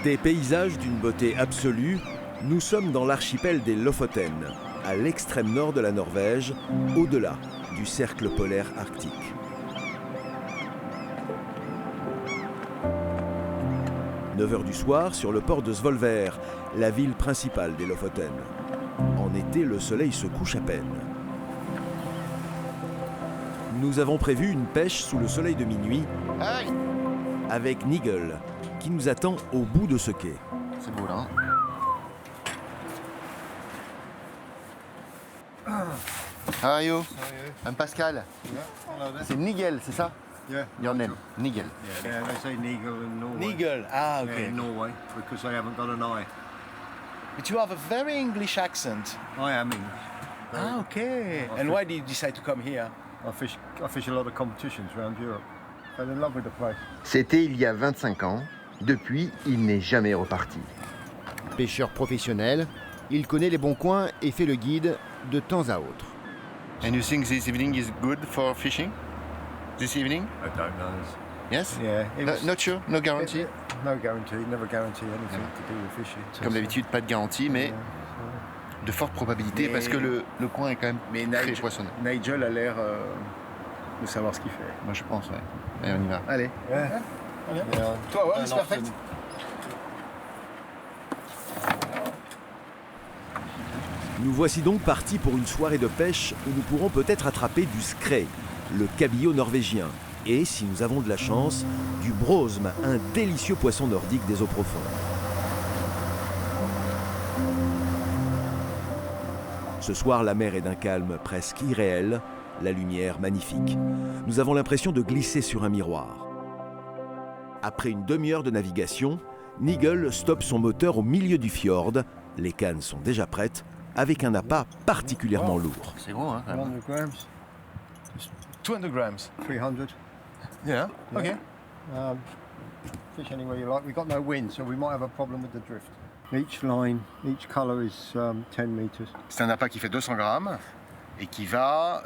Des paysages d'une beauté absolue, nous sommes dans l'archipel des Lofoten, à l'extrême nord de la Norvège, au-delà du cercle polaire arctique. « 9 h du soir, sur le port de Svolvær, la ville principale des Lofoten. En été, le soleil se couche à peine. Nous avons prévu une pêche sous le soleil de minuit avec Nigel, qui nous attend au bout de ce quai. C'est beau là. How are you? I'm Pascal. C'est Nigel, c'est ça? Yeah. Your name, Nigel. Yeah, they say Nigel in Norway. Nigel, ah Yeah, okay. in Norway, because they haven't got an eye. But you have a very English accent. I am English. Ah okay. And why did you decide to come here? I fish a lot of competitions around Europe. Fell in love with the place. C'était il y a 25 ans. Depuis, il n'est jamais reparti. Pêcheur professionnel, il connaît les bons coins et fait le guide de temps à autre. And you think this evening is good for fishing? This evening? I don't know. Yes? Yeah, Not sure, no guarantee. No guarantee. Never guarantee anything to do with fishing. Comme d'habitude, pas de garantie, mais de fortes probabilités parce que le coin est quand même très poissonneux. Nigel a l'air de savoir ce qu'il fait. Moi je pense, ouais. Allez, on y va. Allez. Yeah. Toi, ouais, c'est parfait. Nous voici donc partis pour une soirée de pêche où nous pourrons peut-être attraper du skrei, le cabillaud norvégien, et, si nous avons de la chance, du brosme, un délicieux poisson nordique des eaux profondes. Ce soir, la mer est d'un calme presque irréel, la lumière magnifique. Nous avons l'impression de glisser sur un miroir. Après une demi-heure de navigation, Nigel stoppe son moteur au milieu du fjord. Les cannes sont déjà prêtes, avec un appât particulièrement lourd. C'est gros, hein, quand même. 200 grams. 200 grams. 300. Yeah, okay. Fish any way you like. We've got no wind, so we might have a problem with the drift. Each line, each colour is 10 meters. C'est un appât qui fait 200 grammes et qui va,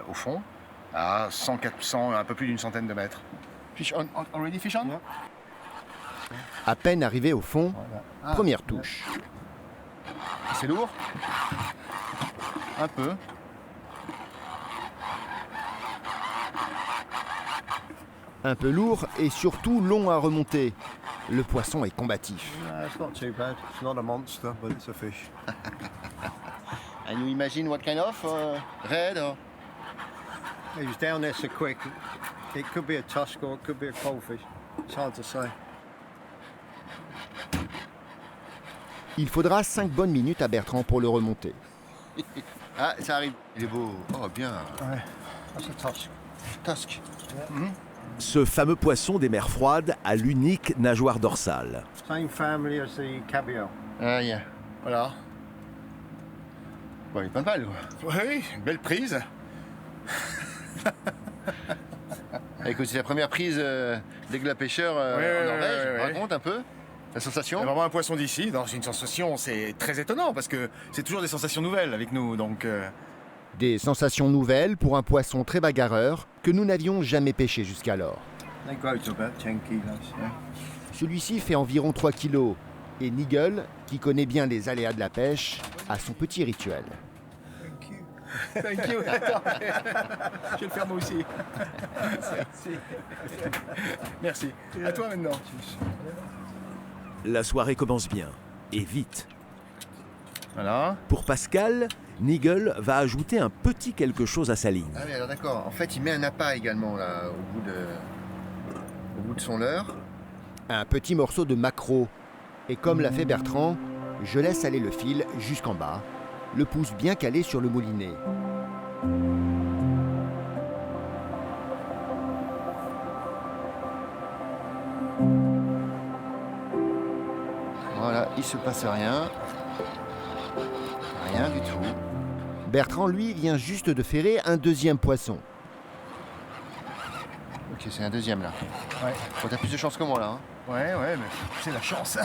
au fond, à 100, un peu plus d'une centaine de mètres. Fish on, already fish on? Yeah. À peine arrivé au fond, Ah, première touche. C'est lourd? Un peu. Un peu lourd et surtout long à remonter. Le poisson est combatif. It's not too bad. It's not a monster, but it's a fish. And you imagine what kind of? Red or? He was down there so quick. It could be a tusk or it could be a coalfish. It's hard to say. Il faudra 5 bonnes minutes à Bertrand pour le remonter. Ah, ça arrive. Il est beau. Oh, bien. Ouais, that's a tusk. Tusk. Ce fameux poisson des mers froides a l'unique nageoire dorsale. Same family as the cabillaud. Ah, yeah. Voilà. Bon, il est pas mal, quoi. Oui, belle prise. Écoute, c'est la première prise d'aigle à pêcheur en Norvège. Raconte un peu la sensation. C'est vraiment un poisson d'ici. Non, c'est une sensation, c'est très étonnant parce que c'est toujours des sensations nouvelles avec nous. Donc, Des sensations nouvelles pour un poisson très bagarreur que nous n'avions jamais pêché jusqu'alors. They grow to about 10 kilos. Yeah. Celui-ci fait environ 3 kilos et Nigel, qui connaît bien les aléas de la pêche, a son petit rituel. thank you. Attends, je vais le faire moi aussi. Merci. À toi maintenant. La soirée commence bien, et vite. Voilà. Pour Pascal, Nigel va ajouter un petit quelque chose à sa ligne. Ah oui, alors d'accord. En fait, il met un appât également là, au bout de son leurre. Un petit morceau de maquereau. Et comme l'a fait Bertrand, je laisse aller le fil jusqu'en bas, le pouce bien calé sur le moulinet. Voilà, il se passe rien. Rien du tout. Bertrand, lui, vient juste de ferrer un deuxième poisson. Ok, c'est un deuxième là. Ouais. Bon, t'as plus de chance que moi là. Hein. Ouais, mais c'est la chance.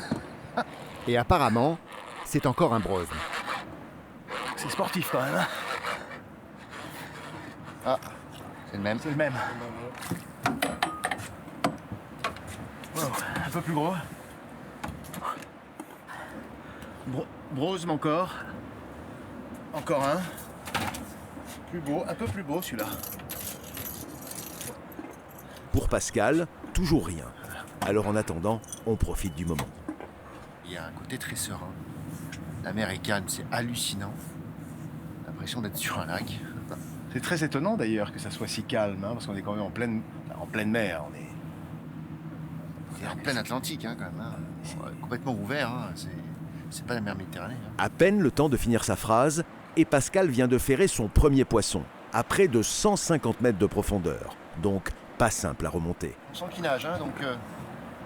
Et apparemment, c'est encore un brose. C'est sportif quand même. Ah, c'est le même. C'est le même. Wow, un peu plus gros. Brosme encore. Encore un. Plus beau, un peu plus beau celui-là. Pour Pascal, toujours rien. Alors en attendant, on profite du moment. Il y a un côté très serein. La mer est calme, c'est hallucinant. L'impression d'être sur un lac. C'est très étonnant d'ailleurs que ça soit si calme, hein, parce qu'on est quand même en pleine mer. C'est en plein Atlantique, hein, quand même. Hein. Complètement ouvert, hein. C'est pas la mer Méditerranée. Hein. À peine le temps de finir sa phrase, et Pascal vient de ferrer son premier poisson, à près de 150 mètres de profondeur. Donc pas simple à remonter. On sent qu'il nage, hein, donc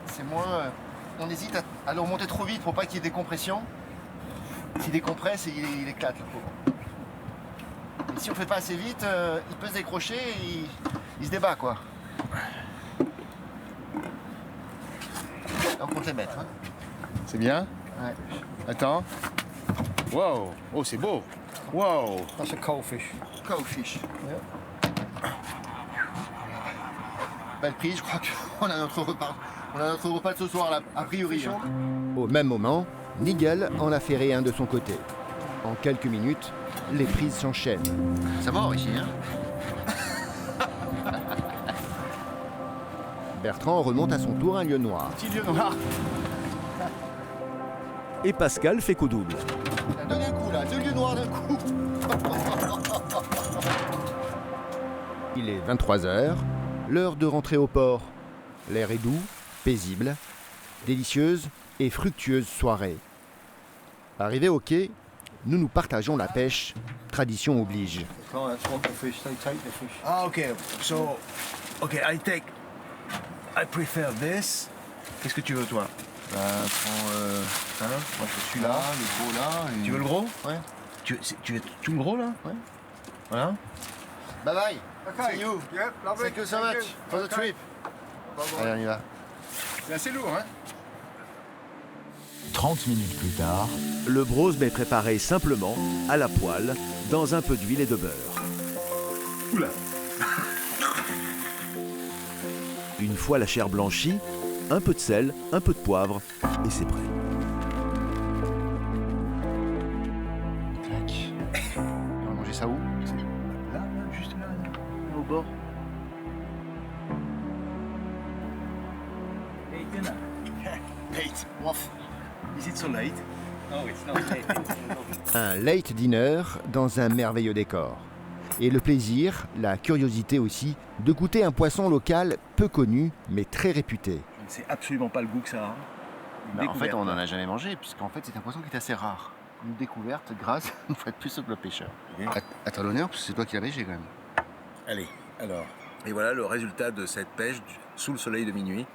c'est moins... on hésite à le remonter trop vite pour pas qu'il y ait décompression. S'il décompresse, il éclate, le pauvre. Et si on fait pas assez vite, il peut se décrocher et il se débat, quoi. On compte les mettre. Hein. C'est bien? Ouais. Attends. Wow. Oh, c'est beau. Wow. That's a coalfish. Cowfish. Yeah. Belle prise, je crois qu'on a notre repas. On a notre repas de ce soir, là, a priori. Hein. Au même moment, Nigel en a ferré un de son côté. En quelques minutes, les prises s'enchaînent. Ça mord ici, hein. Bertrand remonte à son tour un lieu noir. Petit lieu noir. Et Pascal fait qu'au double. D'un coup, là, 2 lieux noirs d'un coup. Il est 23h, l'heure de rentrer au port. L'air est doux, paisible, délicieuse et fructueuse soirée. Arrivé au quai, nous partageons la pêche, tradition oblige. Clients want the fish, they take the fish. Ah, ok. So, ok, I prefer this. Qu'est-ce que tu veux, toi? Prends Moi, je suis là. le gros là. Et... Tu veux le gros? Ouais. Tu veux tout le gros, là? Ouais. Voilà. Bye bye. Okay. See you. Yep, lovely. Thank you so Thank much you. for the Okay. trip. Allez, on y va. C'est assez lourd, hein? 30 minutes plus tard, Le brosme est préparé simplement, à la poêle, dans un peu d'huile et de beurre. Oula. Une fois la chair blanchie, un peu de sel, un peu de poivre, et c'est prêt. Tac. On va manger ça où? Là, juste là, au bord. Hey, dinner. Late. Off. Is it so late? Oh, it's not late. Un late dinner dans un merveilleux décor. Et le plaisir, la curiosité aussi, de goûter un poisson local peu connu, mais très réputé. Je ne sais absolument pas le goût que ça a. Une En fait, on n'en découverte. a jamais mangé, puisqu'en fait, c'est un poisson qui est assez rare. Une découverte grâce, une fois de plus, au Club Pêcheur. À ton honneur, parce que c'est toi qui l'as pêché, quand même. Allez, alors. Et voilà le résultat de cette pêche sous le soleil de minuit.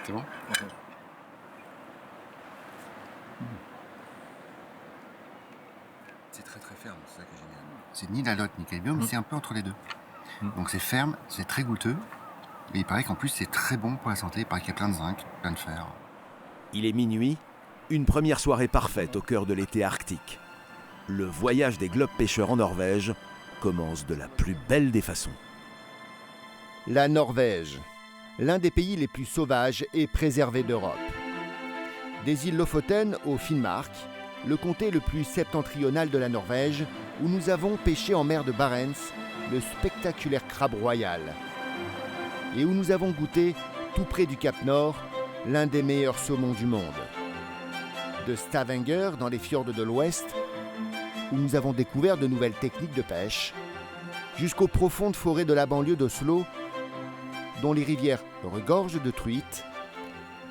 C'est bon? C'est très très ferme, c'est ça que j'aime bien. C'est ni la lotte ni caillebotte, mais c'est un peu entre les deux. Donc c'est ferme, c'est très goûteux. Et il paraît qu'en plus c'est très bon pour la santé, il paraît qu'il y a plein de zinc, plein de fer. Il est minuit, une première soirée parfaite au cœur de l'été arctique. Le voyage des globes pêcheurs en Norvège commence de la plus belle des façons. La Norvège, l'un des pays les plus sauvages et préservés d'Europe. Des îles Lofoten au Finnmark, le comté le plus septentrional de la Norvège, où nous avons pêché en mer de Barents le spectaculaire crabe royal. Et où nous avons goûté, tout près du Cap Nord, l'un des meilleurs saumons du monde. De Stavanger, dans les fjords de l'Ouest, où nous avons découvert de nouvelles techniques de pêche, jusqu'aux profondes forêts de la banlieue d'Oslo, dont les rivières regorgent de truites,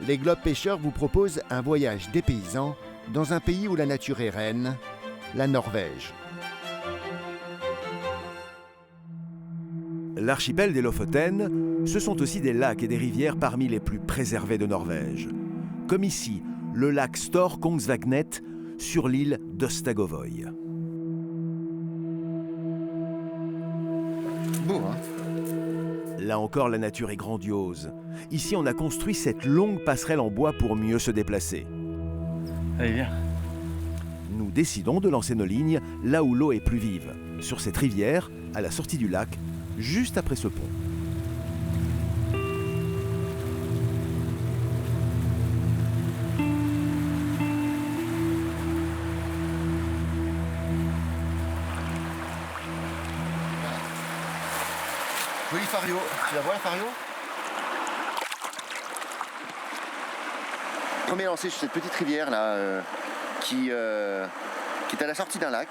les globes pêcheurs vous proposent un voyage dépaysant dans un pays où la nature est reine, la Norvège. L'archipel des Lofoten, ce sont aussi des lacs et des rivières parmi les plus préservés de Norvège. Comme ici, le lac Stor Kongsvagnet sur l'île d'Østagovoy. Beau, hein? Là encore, la nature est grandiose. Ici, on a construit cette longue passerelle en bois pour mieux se déplacer. Allez, viens. Nous décidons de lancer nos lignes là où l'eau est plus vive, sur cette rivière, à la sortie du lac, juste après ce pont. Joli fario. Tu la vois, la fario? Premier lancé sur cette petite rivière là, qui est à la sortie d'un lac.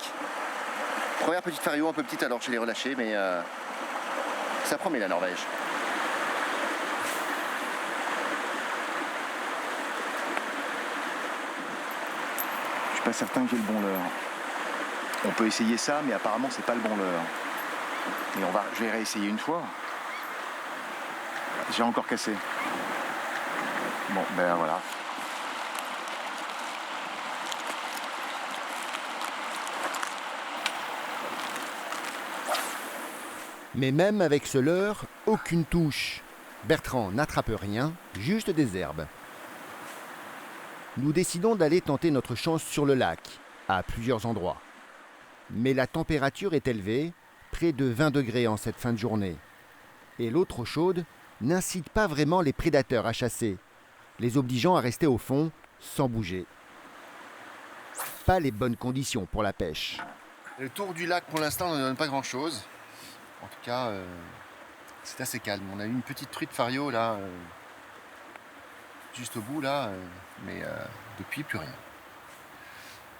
Première petite fario, un peu petite alors je l'ai relâchée, mais ça promet la Norvège. Je suis pas certain que j'ai le bon leurre. On peut essayer ça, mais apparemment c'est pas le bon leurre. Et je vais réessayer une fois. J'ai encore cassé. Bon, ben voilà. Mais même avec ce leurre, aucune touche. Bertrand n'attrape rien, juste des herbes. Nous décidons d'aller tenter notre chance sur le lac, à plusieurs endroits. Mais la température est élevée, près de 20 degrés en cette fin de journée. Et l'eau trop chaude n'incite pas vraiment les prédateurs à chasser, les obligeant à rester au fond sans bouger. Pas les bonnes conditions pour la pêche. Le tour du lac pour l'instant ne donne pas grand-chose. En tout cas, c'est assez calme. On a eu une petite truite fario là, juste au bout là, mais depuis plus rien.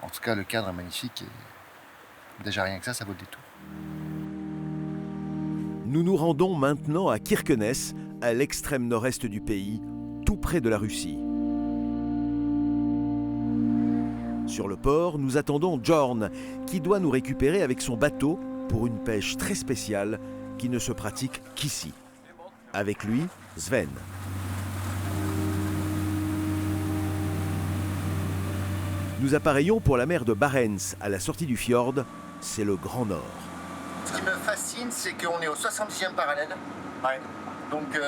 En tout cas, le cadre est magnifique et déjà rien que ça vaut le détour. Nous nous rendons maintenant à Kirkenes, à l'extrême nord-est du pays, tout près de la Russie. Sur le port, nous attendons Jorn, qui doit nous récupérer avec son bateau pour une pêche très spéciale qui ne se pratique qu'ici. Avec lui, Sven. Nous appareillons pour la mer de Barents, à la sortie du fjord, c'est le Grand Nord. Ce qui me fascine, c'est qu'on est au 66e parallèle. Ouais. Donc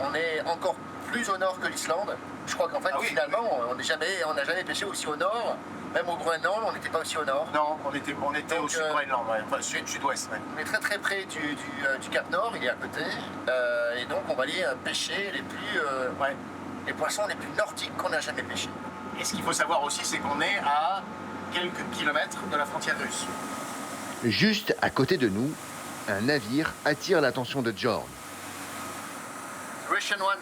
on est encore plus au nord que l'Islande. Je crois qu'en fait, finalement, on n'a jamais pêché aussi au nord. Même au Groenland, on n'était pas aussi au nord. Non, on était au sud Groenland, ouais. Enfin sud-ouest. Ouais. On est très très près du Cap Nord, il est à côté. Et donc on va aller pêcher les poissons les plus nordiques qu'on n'a jamais pêchés. Et ce qu'il faut savoir aussi, c'est qu'on est à quelques kilomètres de la frontière russe. Juste à côté de nous, un navire attire l'attention de Jorn. Russian one.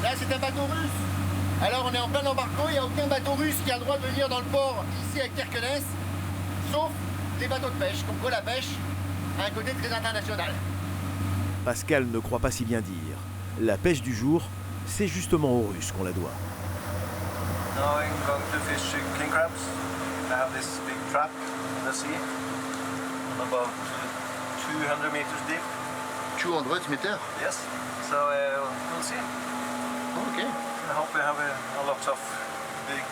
Là, c'est un bateau russe. Alors, on est en plein embarquement, il n'y a aucun bateau russe qui a le droit de venir dans le port ici à Kirkenes, sauf les bateaux de pêche. Comme quoi, la pêche a un côté très international. Pascal ne croit pas si bien dire. La pêche du jour, c'est justement aux Russes qu'on la doit. Now I'm going to fish king crabs. I have this big trap in the sea, about 200 meters deep. 200 meters? Yes, so we'll see. Oh, okay. I hope we have a lot of big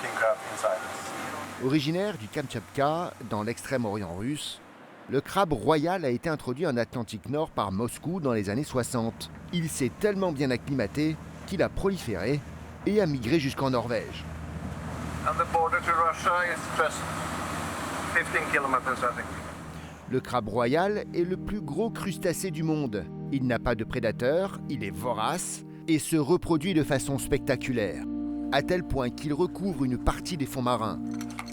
king crab inside us. Originaire du Kamtchatka, dans l'extrême-orient russe, le crabe royal a été introduit en Atlantique Nord par Moscou dans les années 60. Il s'est tellement bien acclimaté qu'il a proliféré et a migré jusqu'en Norvège. And the border to Russia is just 15 kilometers, I think. Le crabe royal est le plus gros crustacé du monde. Il n'a pas de prédateurs, il est vorace et se reproduit de façon spectaculaire, à tel point qu'il recouvre une partie des fonds marins,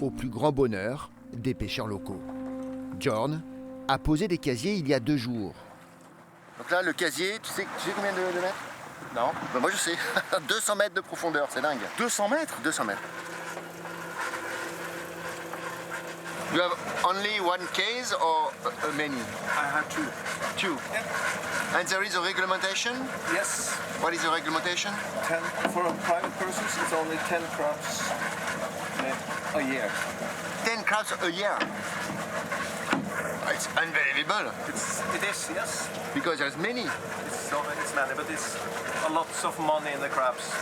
au plus grand bonheur des pêcheurs locaux. Jorn a posé des casiers il y a 2 jours. Donc là, le casier, tu sais combien de mètres? Non. Ben moi je sais, 200 mètres de profondeur, c'est dingue. 200 mètres? 200 mètres. You have only one case or many? I have two. Two. Yeah. And there is a regulation? Yes, What is the regulation? 10 for private persons. It's only 10 crabs a year. 10 crabs a year. It's unbelievable. It is, yes. Because there's many. It's many, but it's a lot of money in the crabs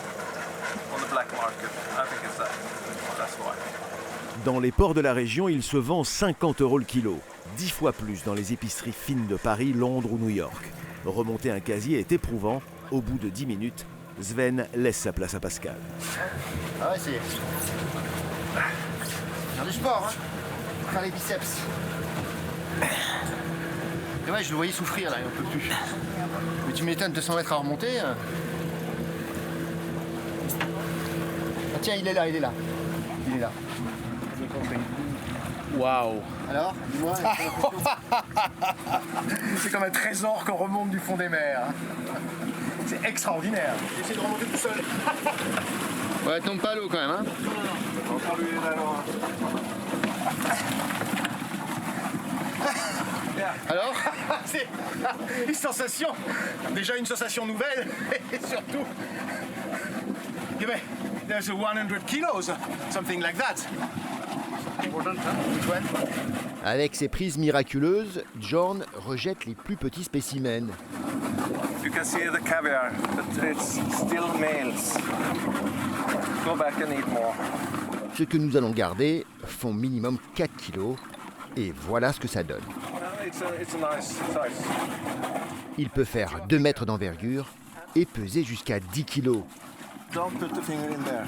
on the black market. I think it's that. That's why. Dans les ports de la région, il se vend 50 € le kilo, 10 fois plus dans les épiceries fines de Paris, Londres ou New York. Remonter un casier est éprouvant. Au bout de 10 minutes, Sven laisse sa place à Pascal. Ah ouais, c'est faire du sport, hein. Faire les biceps. Et ouais, je le voyais souffrir là, il n'en peut plus. Mais tu m'étonnes, 200 mètres à remonter. Ah, tiens, il est là. Il est là. Waouh. Alors, dis-moi, C'est comme un trésor qu'on remonte du fond des mers. C'est extraordinaire. j'essaie de remonter tout seul. Ouais, tombe pas à l'eau quand même, hein. Alors, c'est une sensation, déjà une sensation nouvelle, et surtout, there's a 100 kilos, something like that. Which one? Avec ses prises miraculeuses, Jorn rejette les plus petits spécimens. You can see the caviar, but it's still males. Go back and eat more. Ce que nous allons garder font minimum 4 kilos. Et voilà ce que ça donne. It's a nice size. Il peut faire 2 mètres d'envergure et peser jusqu'à 10 kilos. Don't put the finger in there.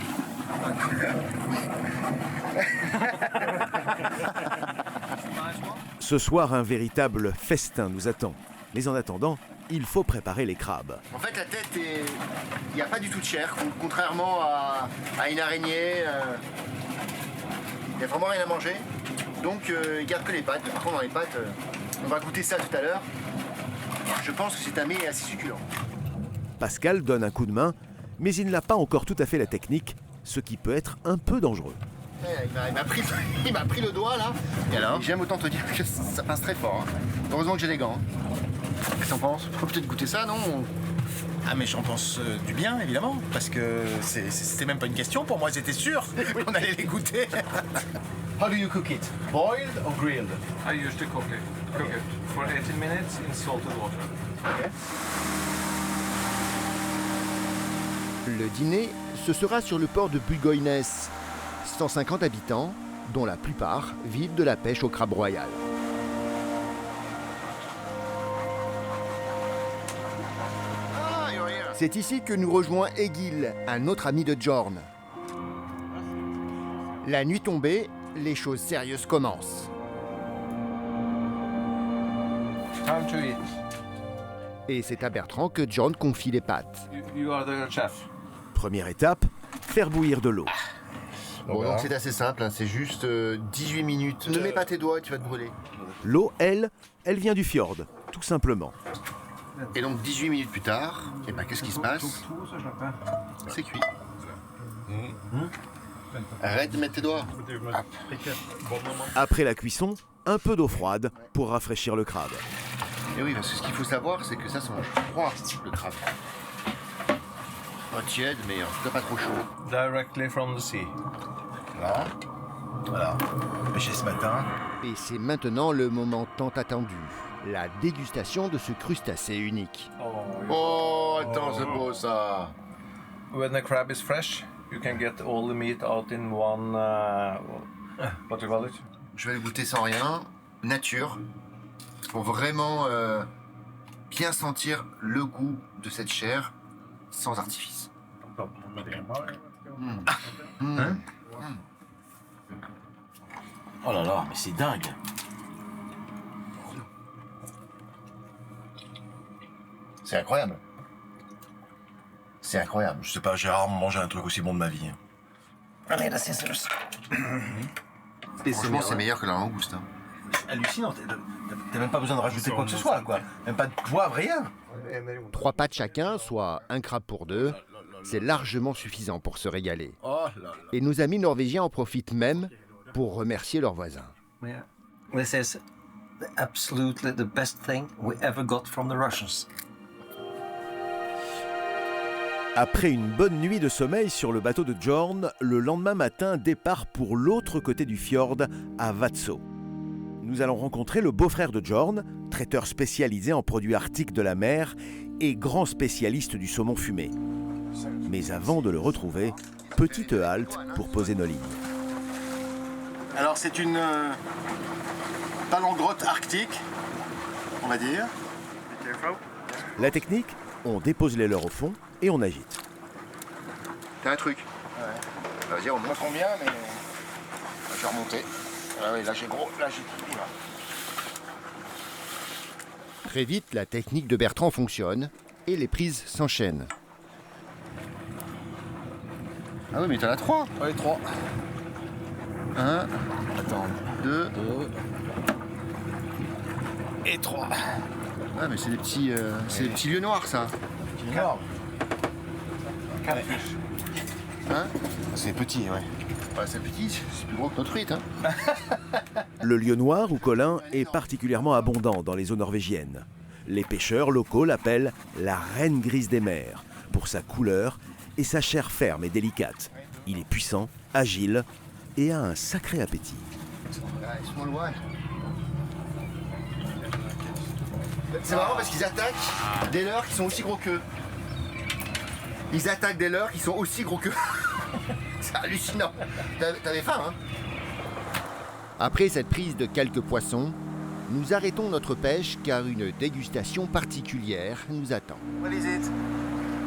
Ce soir, un véritable festin nous attend. Mais en attendant, il faut préparer les crabes. En fait, la tête, il n'y a pas du tout de chair, contrairement à une araignée. Il n'y a vraiment rien à manger. Donc, il garde que les pattes. Par contre, dans les pattes, on va goûter ça tout à l'heure. Je pense que c'est un mets assez succulent. Pascal donne un coup de main, mais il n'a pas encore tout à fait la technique, ce qui peut être un peu dangereux. Il m'a pris le doigt là. Et alors, j'aime autant te dire que ça pince très fort. Hein. Heureusement que j'ai des gants. Qu'est-ce que t'en penses? Faut peut-être goûter ça, non? Ah mais j'en pense du bien évidemment, parce que c'était même pas une question, pour moi j'étais sûr qu'on allait les goûter. How do you cook it? Boiled or grilled? I used to cook it for 18 minutes in salted water. Le dîner, ce sera sur le port de Bugoynes. 150 habitants, dont la plupart vivent de la pêche au crabe royal. C'est ici que nous rejoint Egil, un autre ami de Jorn. La nuit tombée, les choses sérieuses commencent. Time to eat. Et c'est à Bertrand que Jorn confie les pâtes. You are the chef. Première étape, faire bouillir de l'eau. Bon, donc c'est assez simple, hein, c'est juste 18 minutes. Ne mets pas tes doigts, tu vas te brûler. L'eau, elle vient du fjord, tout simplement. Et donc 18 minutes plus tard, et ben, qu'est-ce qui se passe? C'est cuit. Arrête de mettre tes doigts. Après la cuisson, un peu d'eau froide pour rafraîchir le crabe. Et oui, parce que ce qu'il faut savoir, c'est que ça mange froid, le crabe. Pas tiède, mais en tout cas pas trop chaud. Directly from the sea. Voilà, pêché ce matin. Et c'est maintenant le moment tant attendu, la dégustation de ce crustacé unique. Oh, attends, c'est beau ça. When the crab is fresh, you can get all the meat out in one. What do you call it? Je vais le goûter sans rien, nature, pour vraiment bien sentir le goût de cette chair sans artifice. Oh là là, mais c'est dingue. C'est incroyable. C'est incroyable. Je sais pas, j'ai rarement mangé un truc aussi bon de ma vie. Allez, la scissors. Franchement, c'est meilleur que la langouste. Hein. C'est hallucinant. T'as même pas besoin de rajouter quoi que ce soit, quoi. Même pas de poivre, rien. 3 pâtes chacun, soit un crabe pour 2, c'est largement suffisant pour se régaler. Oh là là. Et nos amis norvégiens en profitent même pour remercier leurs voisins. Yeah. This is absolutely the best thing we ever got from the Russians. Après une bonne nuit de sommeil sur le bateau de Jorn, le lendemain matin, départ pour l'autre côté du fjord, à Vadsø. Nous allons rencontrer le beau-frère de Jorn, traiteur spécialisé en produits arctiques de la mer et grand spécialiste du saumon fumé. Mais avant de le retrouver, petite halte pour poser nos lignes. Alors c'est une palangrotte arctique, on va dire. La technique, on dépose les leurres au fond et on agite. T'as un truc? Ouais. Vas-y, on Pas monte. combien, mais je vais remonter. Ah oui, là j'ai gros, là j'ai tout. Là. Très vite, la technique de Bertrand fonctionne et les prises s'enchaînent. Ah oui, mais t'en as 3. Allez, 3. 1, Attends. 2. 2 et 3. Ah mais c'est des petits, c'est des petits lieux noirs ça. C'est énorme. Hein? C'est petit, ouais. Ouais, c'est petit, c'est plus gros que notre truite. Hein. Le lieu noir ou colin est particulièrement abondant dans les eaux norvégiennes. Les pêcheurs locaux l'appellent la reine grise des mers pour sa couleur et sa chair ferme et délicate. Il est puissant, agile et a un sacré appétit. Small one. C'est marrant parce qu'ils attaquent des leurres qui sont aussi gros qu'eux. Ils attaquent des leurres qui sont aussi gros qu'eux. C'est hallucinant. T'avais faim, hein? Après cette prise de quelques poissons, nous arrêtons notre pêche car une dégustation particulière nous attend. What is it?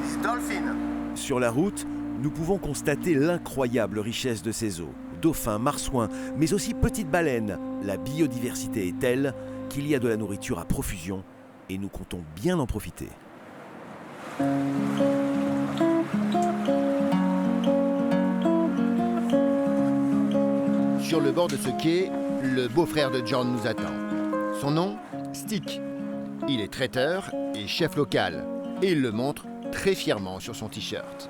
This dolphin. Sur la route, nous pouvons constater l'incroyable richesse de ces eaux. Dauphins, marsouins, mais aussi petites baleines. La biodiversité est telle qu'il y a de la nourriture à profusion et nous comptons bien en profiter. Sur le bord de ce quai, le beau-frère de John nous attend. Son nom, Stick. Il est traiteur et chef local. Et il le montre très fièrement sur son t-shirt.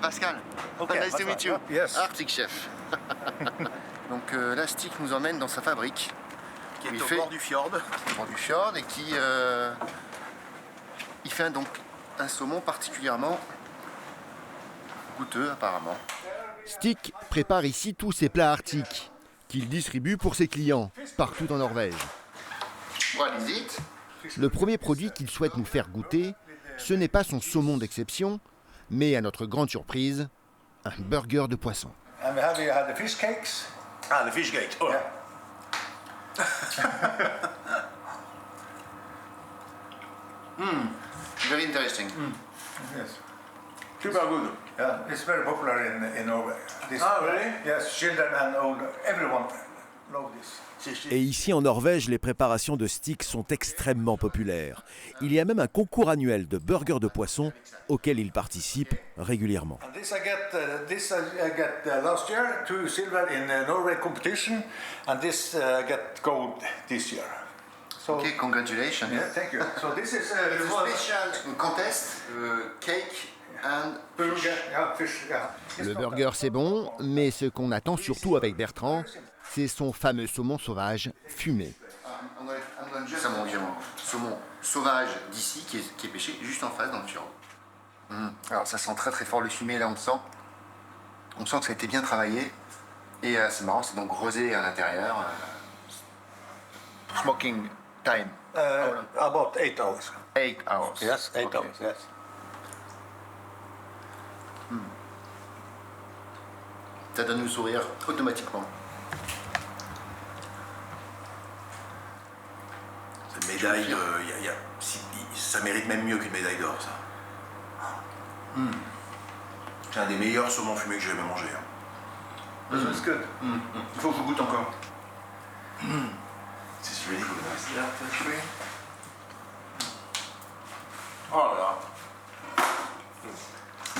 Pascal. Okay, Nice to meet you. Yes. Arctic chef. Donc là, Stick nous emmène dans sa fabrique. Qui est Il au fait- bord du fjord. Au bord du fjord et qui il fait donc un saumon particulièrement goûteux apparemment. Stick prépare ici tous ses plats arctiques qu'il distribue pour ses clients partout en Norvège. What is it? Le premier produit qu'il souhaite nous faire goûter, ce n'est pas son saumon d'exception, mais à notre grande surprise, un burger de poisson. And have you had the fish cakes? Ah, le fish cake. Oh. Very interesting. Yes. Super good. Yeah, it's very popular in Norway. This, Ah, really? Yes, children and old, everyone love this. Et ici en Norvège, les préparations de Stick sont extrêmement populaires. Il y a même un concours annuel de burgers de poisson auquel il participe régulièrement. And this I get last year 2 silver in Norway competition, and this get gold this year. So Okay, congratulations. yeah, thank you. So this is It's a special contest, cake and burger, yeah, fish, yeah. Le burger c'est bon, mais ce qu'on attend surtout avec Bertrand, c'est son fameux saumon sauvage fumé. Saumon sauvage d'ici qui est pêché juste en face dans le fjord. Alors ça sent très très fort le fumé là, on sent que ça a été bien travaillé et c'est marrant, c'est donc rosé à l'intérieur. Smoking time. About 8 hours. 8 hours. Yes, 8 Okay. hours. Yes. Ça donne le sourire automatiquement. Cette médaille, ça mérite même mieux qu'une médaille d'or, ça. C'est un des meilleurs saumons fumés que j'ai jamais mangé. Hein. It's good. Il faut que je goûte encore. C'est really good. Oh là là.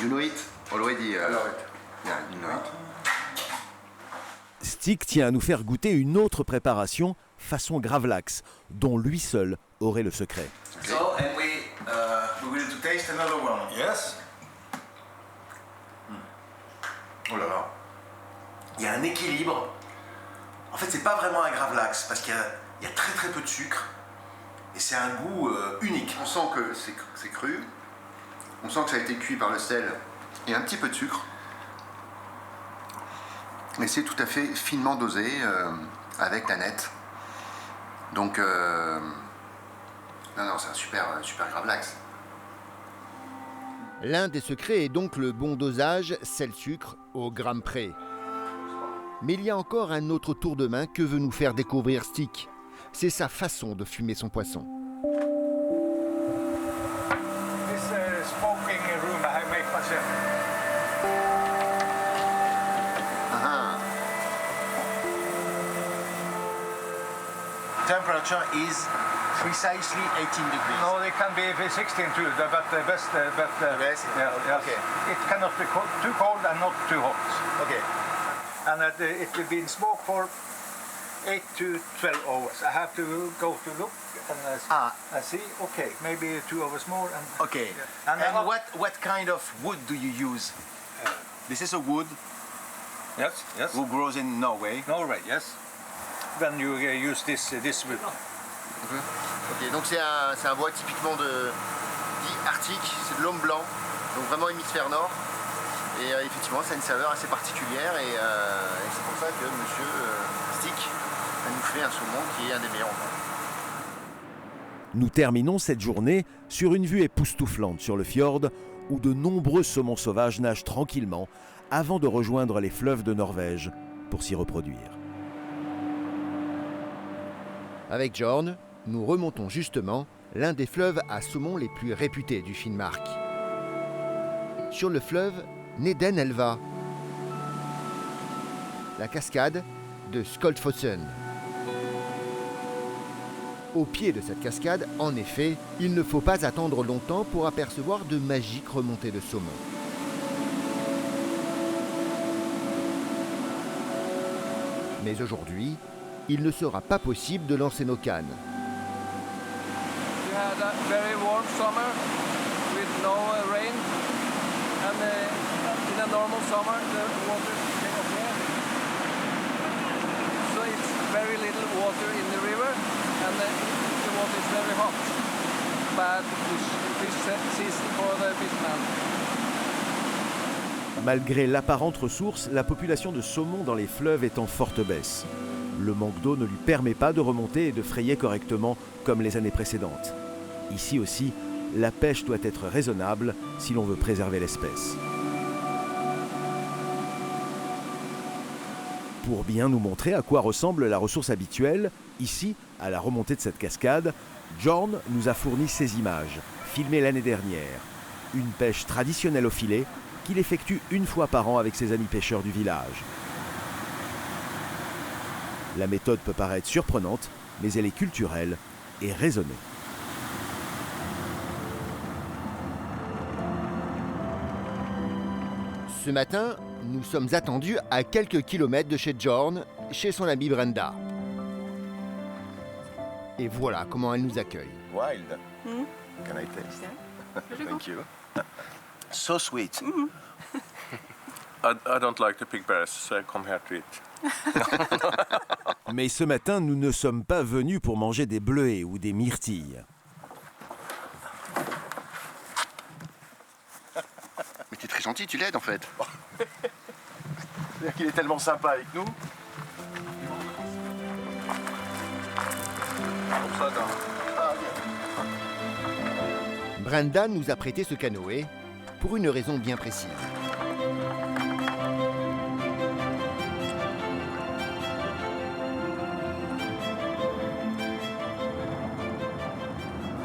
You know it already. Yeah, you know it. Stick tient à nous faire goûter une autre préparation façon gravlax, dont lui seul aurait le secret. So, and we're going to taste another one. Yes. Oh là là. Il y a un équilibre. En fait, c'est pas vraiment un gravlax parce qu'il y a très très peu de sucre et c'est un goût unique. On sent que c'est cru. On sent que ça a été cuit par le sel et un petit peu de sucre. Mais c'est tout à fait finement dosé avec la nette. Donc, non, c'est un super gravlax. L'un des secrets est donc le bon dosage sel-sucre au gramme près. Mais il y a encore un autre tour de main que veut nous faire découvrir Stick. C'est sa façon de fumer son poisson. This smoking room I make myself. Temperature is precisely 18 degrees. No, it can be 16 too, but the best. Best? Yeah, yes. Okay. It cannot be too cold and not too hot. Okay. And it will be smoked for 8 to 12 hours. I have to go to look and I see, okay, maybe 2 hours more. And, Okay. yeah. And what kind of wood do you use? This is a wood Yes, yes. who grows in Norway. Norway, yes. When you use this wood. Ok, donc c'est un bois typiquement dit arctique, c'est de l'homme blanc, donc vraiment hémisphère nord. Et effectivement, ça a une saveur assez particulière et c'est pour ça que Monsieur Stick nous fait un saumon qui est un des meilleurs au monde. Nous terminons cette journée sur une vue époustouflante sur le fjord où de nombreux saumons sauvages nagent tranquillement avant de rejoindre les fleuves de Norvège pour s'y reproduire. Avec Jorn, nous remontons justement l'un des fleuves à saumon les plus réputés du Finnmark. Sur le fleuve Nedenelva, la cascade de Skoldfossen. Au pied de cette cascade, en effet, il ne faut pas attendre longtemps pour apercevoir de magiques remontées de saumon. Mais aujourd'hui, il ne sera pas possible de lancer nos cannes. We had a very warm summer with no rain, and in a normal summer the water came up here. So it's very little water in the river, and the water is very hot. Bad fish season for the fishman. Malgré l'apparente ressource, la population de saumon dans les fleuves est en forte baisse. Le manque d'eau ne lui permet pas de remonter et de frayer correctement comme les années précédentes. Ici aussi, la pêche doit être raisonnable si l'on veut préserver l'espèce. Pour bien nous montrer à quoi ressemble la ressource habituelle, ici, à la remontée de cette cascade, Jorn nous a fourni ces images, filmées l'année dernière. Une pêche traditionnelle au filet qu'il effectue une fois par an avec ses amis pêcheurs du village. La méthode peut paraître surprenante, mais elle est culturelle et raisonnée. Ce matin, nous sommes attendus à quelques kilomètres de chez Jorn, chez son amie Brenda. Et voilà comment elle nous accueille. Wild. Can I taste? Thank you. So sweet. I don't like the pig berries, so I come here to eat. Mais ce matin, nous ne sommes pas venus pour manger des bleuets ou des myrtilles. Mais t'es très gentil, tu l'aides en fait. C'est-à-dire qu'il est tellement sympa avec nous. Upside down. Brenda nous a prêté ce canoë pour une raison bien précise.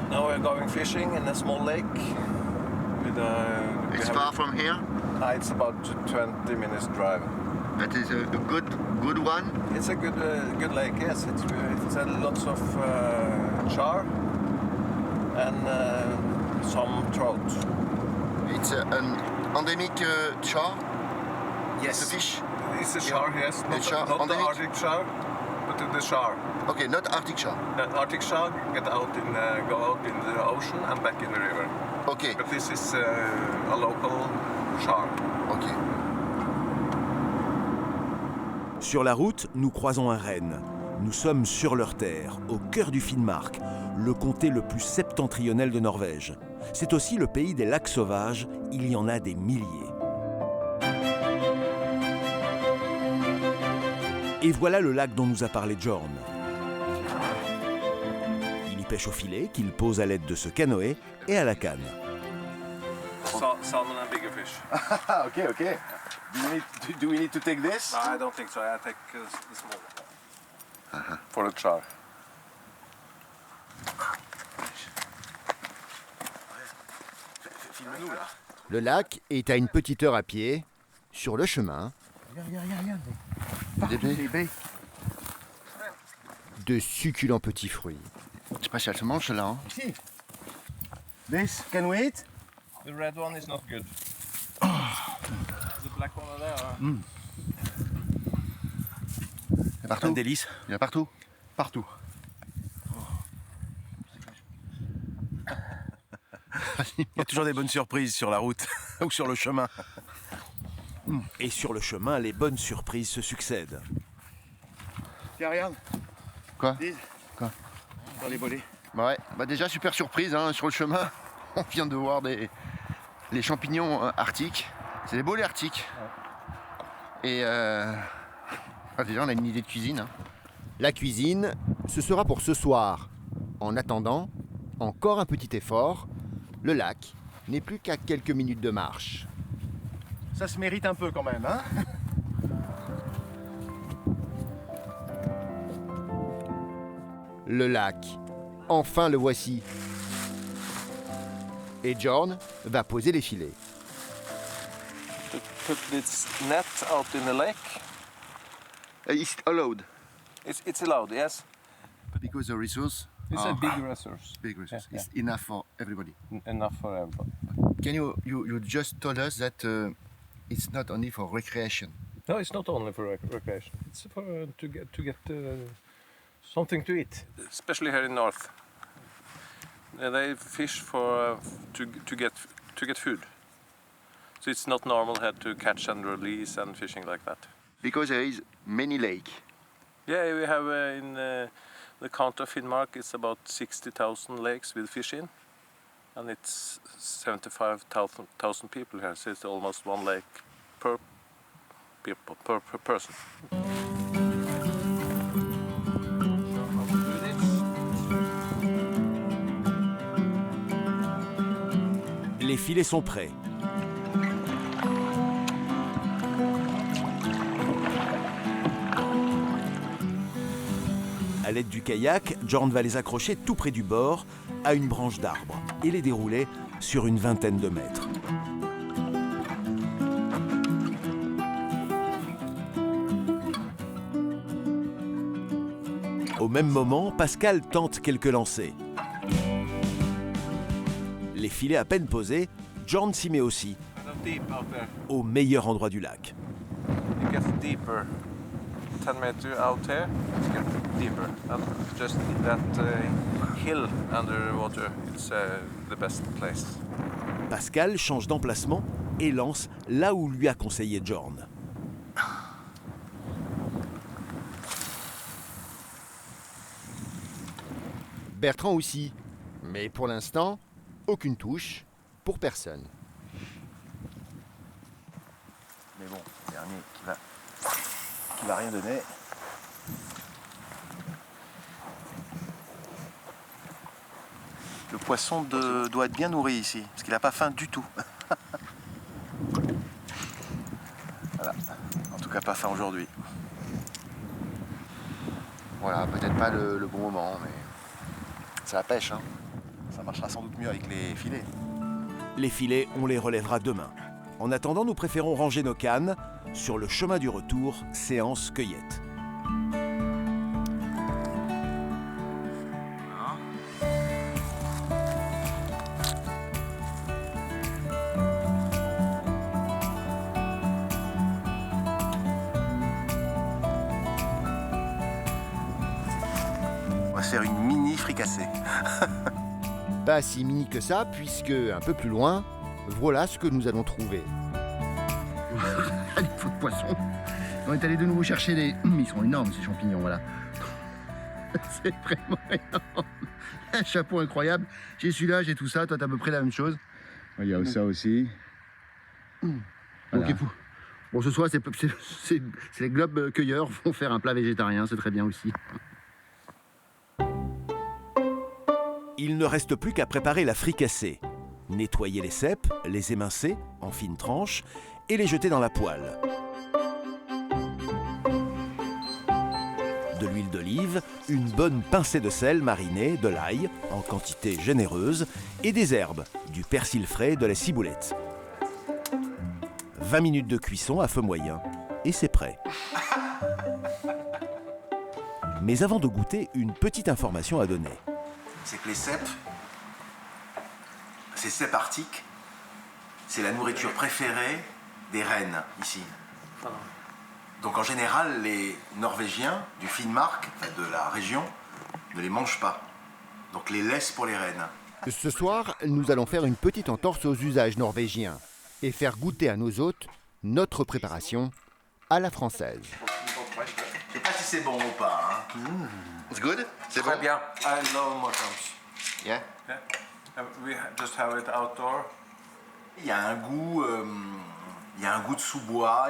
Now we're going fishing in a small lake. It's far from here. It's about 20 minutes drive. That is a good one. It's a good lake, yes. It's lots of char and some trout. It's an endemic char. Yes. The fish. It's a char, yes. The char, Not the endemic? Arctic char, but the char. Okay, not Arctic char. The Arctic char go out in the ocean and back in the river. Okay, But this is a local char. okay. Sur la route, nous croisons un renne. Nous sommes sur leur terre, au cœur du Finnmark, le comté le plus septentrional de Norvège. C'est aussi le pays des lacs sauvages, il y en a des milliers. Et voilà le lac dont nous a parlé Jorn. Il y pêche au filet, qu'il pose à l'aide de ce canoë et à la canne. Salmon and bigger fish. Ah, ok, ok. Do we need to take this? No, I don't think so. I take the small one. For the char. Filme-nous là. Le lac est à une petite heure à pied. Sur le chemin, de succulents petits fruits. Je sais pas si elle se mange celle-là. Hein. Ici. This, can we eat? The red one is not good. The black one are there. Partout. Un délice. Il y en a partout. Partout. Il y a toujours des bonnes surprises sur la route ou sur le chemin. Et sur le chemin, les bonnes surprises se succèdent. Tiens, regarde. Quoi? Dis. Quoi? Dans les volets. Ouais, bah déjà super surprise hein, sur le chemin. On vient de voir les champignons arctiques. C'est des bolets arctiques. Et déjà on a une idée de cuisine. Hein. La cuisine, ce sera pour ce soir. En attendant, encore un petit effort. Le lac n'est plus qu'à quelques minutes de marche. Ça se mérite un peu quand même, hein? Le lac, enfin le voici. Et John va poser les filets. To put this net out in the lake. It's allowed It's allowed, yes. because the resource It's a big resource. big resource. Yeah, It's enough for everybody. Enough for everybody. Can you just told us that it's not only for recreation. No, it's not only for recreation. It's for to get something to eat. Especially here in north, they fish for to get food. So it's not normal here to catch and release and fishing like that. Because there is many lake. Yeah, we have in the county of Finnmark. It's about 60,000 lakes with fish in, and it's 75,000 people here. So it's almost one lake per person. Les filets sont prêts. À l'aide du kayak, Jorn va les accrocher tout près du bord, à une branche d'arbre, et les dérouler sur une vingtaine de mètres. Au même moment, Pascal tente quelques lancers. Les filets à peine posés, Jorn s'y met aussi, au meilleur endroit du lac. It gets deeper. 10 meters out here, it gets deeper. And just that hill under water, it's the best place. Pascal change d'emplacement et lance là où lui a conseillé Jorn. Bertrand aussi. Mais pour l'instant, aucune touche pour personne. Mais bon, le dernier qui va rien donner. Le poisson doit être bien nourri ici, parce qu'il n'a pas faim du tout. Voilà, en tout cas pas faim aujourd'hui. Voilà, peut-être pas le bon moment, mais c'est la pêche. Hein. Ça marchera sans doute mieux avec les filets. Les filets, on les relèvera demain. En attendant, nous préférons ranger nos cannes. Sur le chemin du retour, séance cueillette. On va se faire une mini fricassée. Pas si mini que ça, puisque un peu plus loin, voilà ce que nous allons trouver. Il faut de poisson. On est allé de nouveau chercher les... Ils sont énormes ces champignons, voilà. C'est vraiment énorme. Un chapeau incroyable. J'ai celui-là, j'ai tout ça. Toi, t'as à peu près la même chose. Il y a ça aussi. Voilà. Ok, bon, ce soir, c'est les globes cueilleurs vont faire un plat végétarien. C'est très bien aussi. Il ne reste plus qu'à préparer la fricassée. Nettoyer les cèpes, les émincer en fines tranches et les jeter dans la poêle. De l'huile d'olive, une bonne pincée de sel mariné, de l'ail en quantité généreuse et des herbes, du persil frais, de la ciboulette. 20 minutes de cuisson à feu moyen et c'est prêt. Mais avant de goûter, une petite information à donner. C'est que les cèpes, ces cèpes arctiques, c'est la nourriture préférée des rennes ici. Donc en général, les Norvégiens du Finnmark, enfin de la région, ne les mangent pas. Donc les laissent pour les rennes. Ce soir, nous allons faire une petite entorse aux usages norvégiens et faire goûter à nos hôtes notre préparation à la française. Je sais pas si c'est bon ou pas. Hein. It's good? C'est Très bon? bien. I love mushrooms. Yeah. Yeah. We just have it outdoor. Il y a un goût, de sous-bois,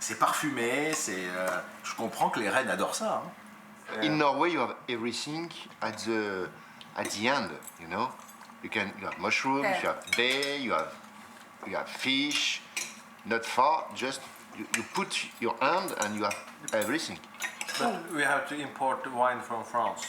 c'est parfumé, je comprends que les rennes adorent ça. Hein. In Norway, you have everything at the end, you know? You have mushrooms, you have bay, you have fish, not far, just you put your hand and you have everything. But we have to import wine from France.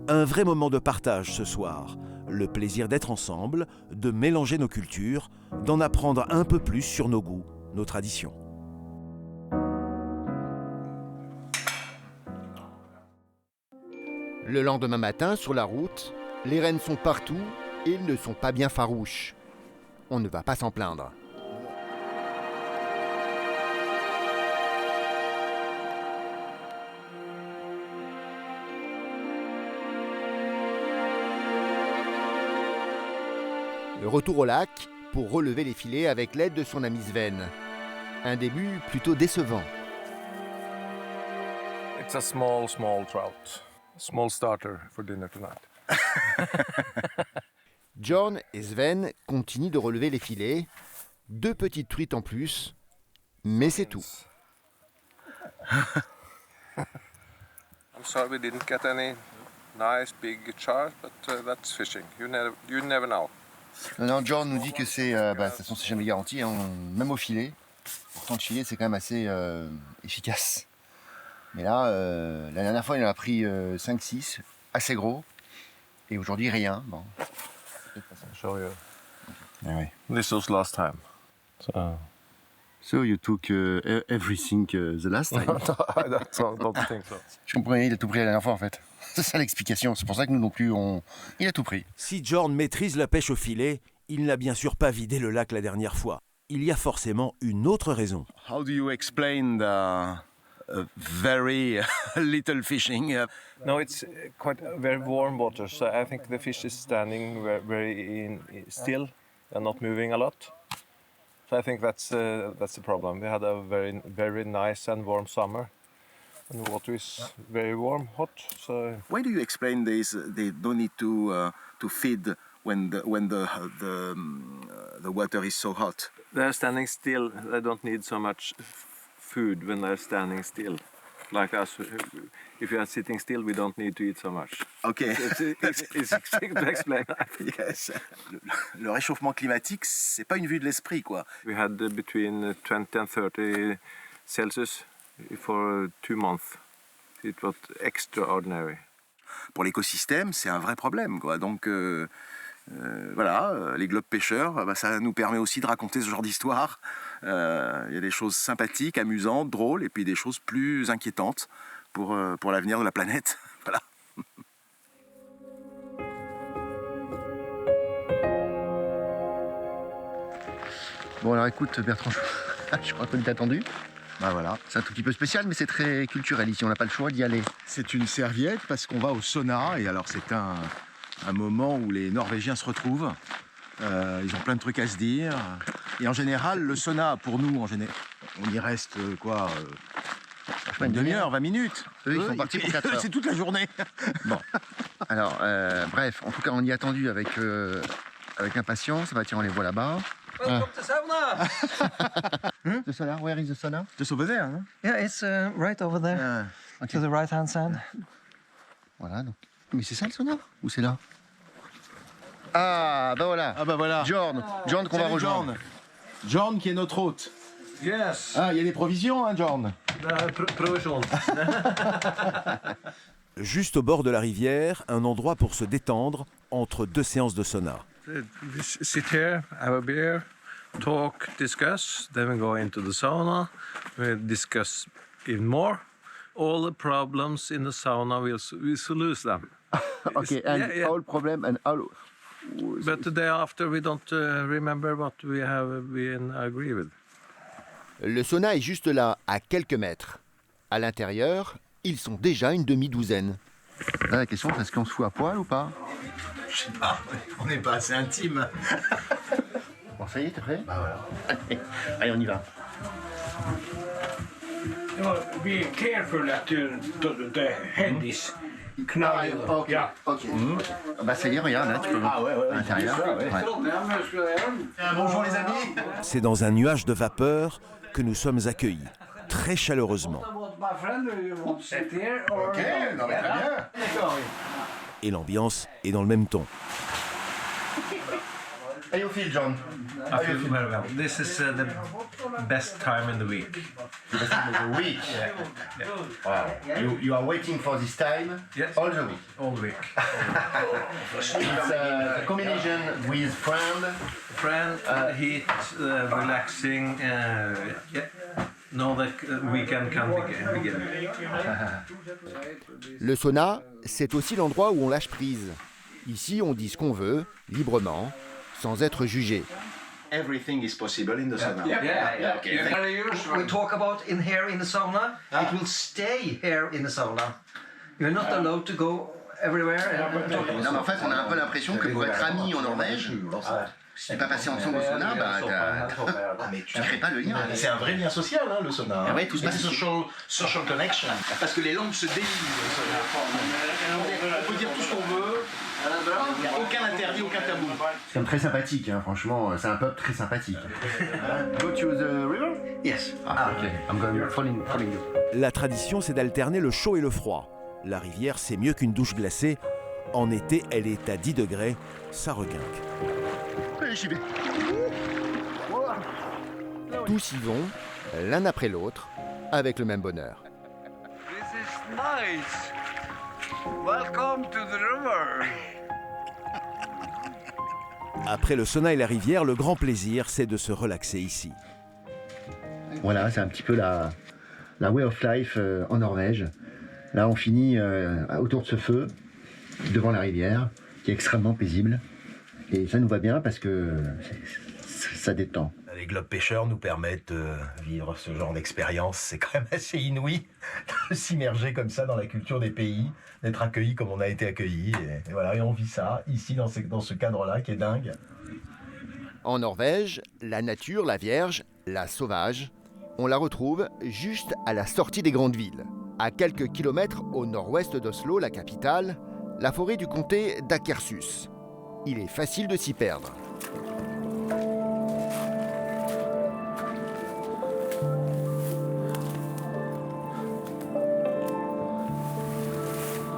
Un vrai moment de partage ce soir. Le plaisir d'être ensemble, de mélanger nos cultures, d'en apprendre un peu plus sur nos goûts, nos traditions. Le lendemain matin, sur la route, les rennes sont partout et ils ne sont pas bien farouches. On ne va pas s'en plaindre. Le retour au lac pour relever les filets avec l'aide de son ami Sven. Un début plutôt décevant. It's a small trout. Small starter for dinner tonight. John et Sven continuent de relever les filets. 2 petites truites en plus, mais c'est tout. I'm sorry we didn't get any nice big char, but that's fishing. You never know. Non, John nous dit que de toute façon, c'est jamais garanti, hein, même au filet. Pourtant, le filet, c'est quand même assez efficace. Mais là, la dernière fois, il en a pris 5-6, assez gros. Et aujourd'hui, rien. Bon. Show you. Ah, ouais. This was last time. So you took everything the last time. I don't think so. Je comprenais, il a tout pris la dernière fois en fait. C'est ça l'explication. C'est pour ça que nous non plus, il a tout pris. Si Jorn maîtrise la pêche au filet, il n'a bien sûr pas vidé le lac la dernière fois. Il y a forcément une autre raison. How do you explain the very little fishing? No, it's quite very warm water, so I think the fish is standing very still and not moving a lot. So I think that's the problem. We had a very nice and warm summer, and the water is very warm, hot. So Why do you explain this? They don't need to feed when the water is so hot. they're standing still. They don't need so much food when they're standing still. Like us, if you are sitting still, we don't need to eat so much. Okay. It's easy to explain. Yes. Le réchauffement climatique, c'est pas une vue de l'esprit, quoi. We had between 20 and 30 Celsius for 2 months. It was extraordinary. Pour l'écosystème, c'est un vrai problème, quoi. Donc voilà, les globes pêcheurs, ça nous permet aussi de raconter ce genre d'histoire. Il y a des choses sympathiques, amusantes, drôles, et puis des choses plus inquiétantes pour l'avenir de la planète. Voilà. Bon alors écoute Bertrand, je crois qu'on est attendu. Bah voilà. C'est un tout petit peu spécial mais c'est très culturel ici, on n'a pas le choix d'y aller. C'est une serviette parce qu'on va au sauna, et alors c'est un moment où les Norvégiens se retrouvent. Ils ont plein de trucs à se dire. Et en général, le sauna, pour nous, on y reste quoi une demi-heure, 20 minutes. Eux, ils sont partis pour 4 heures. C'est toute la journée. Bon, alors, bref, en tout cas, on y est attendu avec impatience. Bah, tiens, on les voit là-bas. Welcome to sauna! The sauna, where is the sauna? Just over there, hein? Yeah, it's right over there, to the right-hand side. Voilà, donc. Mais c'est ça le sauna? Ou c'est là? Ah, bah voilà. Ah bah voilà. John qu'on va rejoindre. John qui est notre hôte. Yes, Ah, il y a des provisions, hein, John? provision. Juste au bord de la rivière, un endroit pour se détendre entre 2 séances de sauna. Sit here, have a beer, talk, discuss. Then we go into the sauna. We discuss even more. All the problems in the sauna, we'll lose them. Okay, and all problem and all But the day after, we don't remember what we have been agree with. Le sauna est juste là, à quelques mètres. À l'intérieur, ils sont déjà une demi-douzaine. Là, la question, c'est est-ce qu'on se fout à poil ou pas? Je sais pas, on n'est pas assez intime. Bon, ça y est, t'es prêt? Bah voilà. Allez, on y va. Be careful that the head is knowing. Ok, Yeah. ok. Bah ça y est, regarde, là, tu peux voir à l'intérieur. Ouais. Bonjour les amis. C'est dans un nuage de vapeur que nous sommes accueillis, très chaleureusement. Ok, non mais très bien. Et l'ambiance est dans le même ton. How you feel, John? I feel very well. This is the best time in the week. The best time of the week. Wow. You are waiting for this time Yes. all the week. All week. It's a combination with friend. Friend, heat, relaxing. Yeah. Know that weekend can begin. Le sauna, c'est aussi l'endroit où on lâche prise. Ici, on dit ce qu'on veut, librement, sans être jugé. Everything is possible in the sauna. Yeah. We talk about in here in the sauna. It will stay here in the sauna. You're not allowed to go everywhere. Non mais en fait, on a un peu l'impression que pour être ami en Norvège, si t'es pas passé ensemble au sauna, bah tu crées pas le lien. C'est un vrai lien social, hein, le sauna. Ah ouais, tout se passe ici. Social connection. Parce que les langues se délient au sauna. On peut dire tout ce qu'on veut. Il n'y a aucun interdit, aucun tabou. C'est très sympathique, hein, franchement, c'est un peuple très sympathique. Go to the river? Yes. Ah, ok. I'm going following you. La tradition, c'est d'alterner le chaud et le froid. La rivière, c'est mieux qu'une douche glacée. En été, elle est à 10 degrés. Ça requinque. Allez, j'y vais. Tous y vont, l'un après l'autre, avec le même bonheur. This is nice. Welcome to the river. Après le sauna et la rivière, le grand plaisir, c'est de se relaxer ici. Voilà, c'est un petit peu la way of life en Norvège. Là, on finit autour de ce feu, devant la rivière, qui est extrêmement paisible. Et ça nous va bien parce que ça détend. Les globes pêcheurs nous permettent de vivre ce genre d'expérience. C'est quand même assez inouï de s'immerger comme ça dans la culture des pays, d'être accueillis comme on a été accueillis. Et voilà, et on vit ça ici dans ce cadre-là qui est dingue. En Norvège, la nature, la vierge, la sauvage, on la retrouve juste à la sortie des grandes villes. À quelques kilomètres au nord-ouest d'Oslo, la capitale, la forêt du comté d'Akershus. Il est facile de s'y perdre.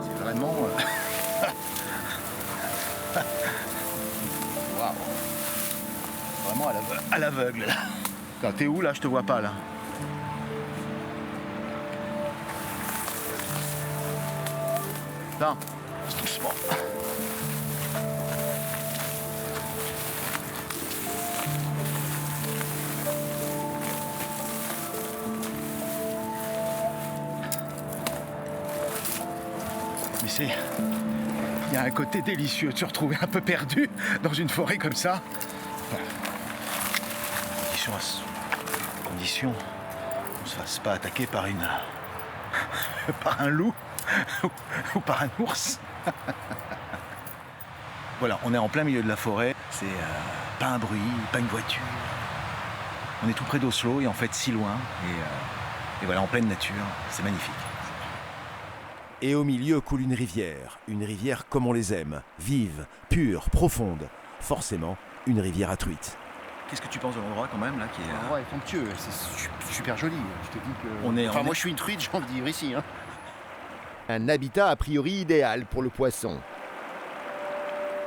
C'est vraiment... Waouh. Vraiment à l'aveugle, là. Attends, t'es où, là? Je te vois pas, là. Non, doucement. Mais il y a un côté délicieux de se retrouver un peu perdu dans une forêt comme ça. Condition qu'on ne se fasse pas attaquer par par un loup ou par un ours. Voilà, on est en plein milieu de la forêt. C'est pas un bruit, pas une voiture. On est tout près d'Oslo et en fait si loin. Et voilà, en pleine nature. C'est magnifique. Et au milieu coule une rivière comme on les aime, vive, pure, profonde. Forcément, une rivière à truites. Qu'est-ce que tu penses de l'endroit quand même là qui est... L'endroit est somptueux, c'est super joli. Je te dis que... Moi je suis une truite, j'ai envie de vivre ici. Hein. Un habitat a priori idéal pour le poisson.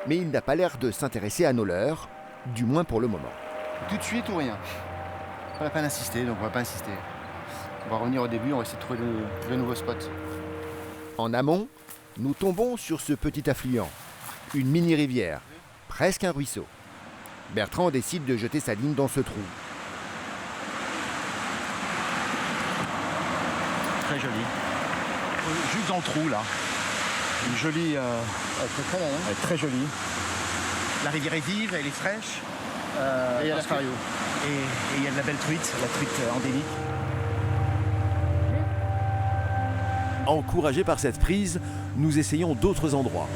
Mais il n'a pas l'air de s'intéresser à nos leurres, du moins pour le moment. Tout de suite ou rien. Pas la peine d'insister, donc on va pas insister. On va revenir au début, on va essayer de trouver de nouveaux spots. En amont, nous tombons sur ce petit affluent, une mini-rivière, presque un ruisseau. Bertrand décide de jeter sa ligne dans ce trou. Très joli. Juste dans le trou là. Une jolie... très belle, hein ? très jolie. La rivière est vive, elle est fraîche. Et il y a l'aquario. Et il y a de la belle truite, la truite endémique. Encouragés par cette prise, nous essayons d'autres endroits.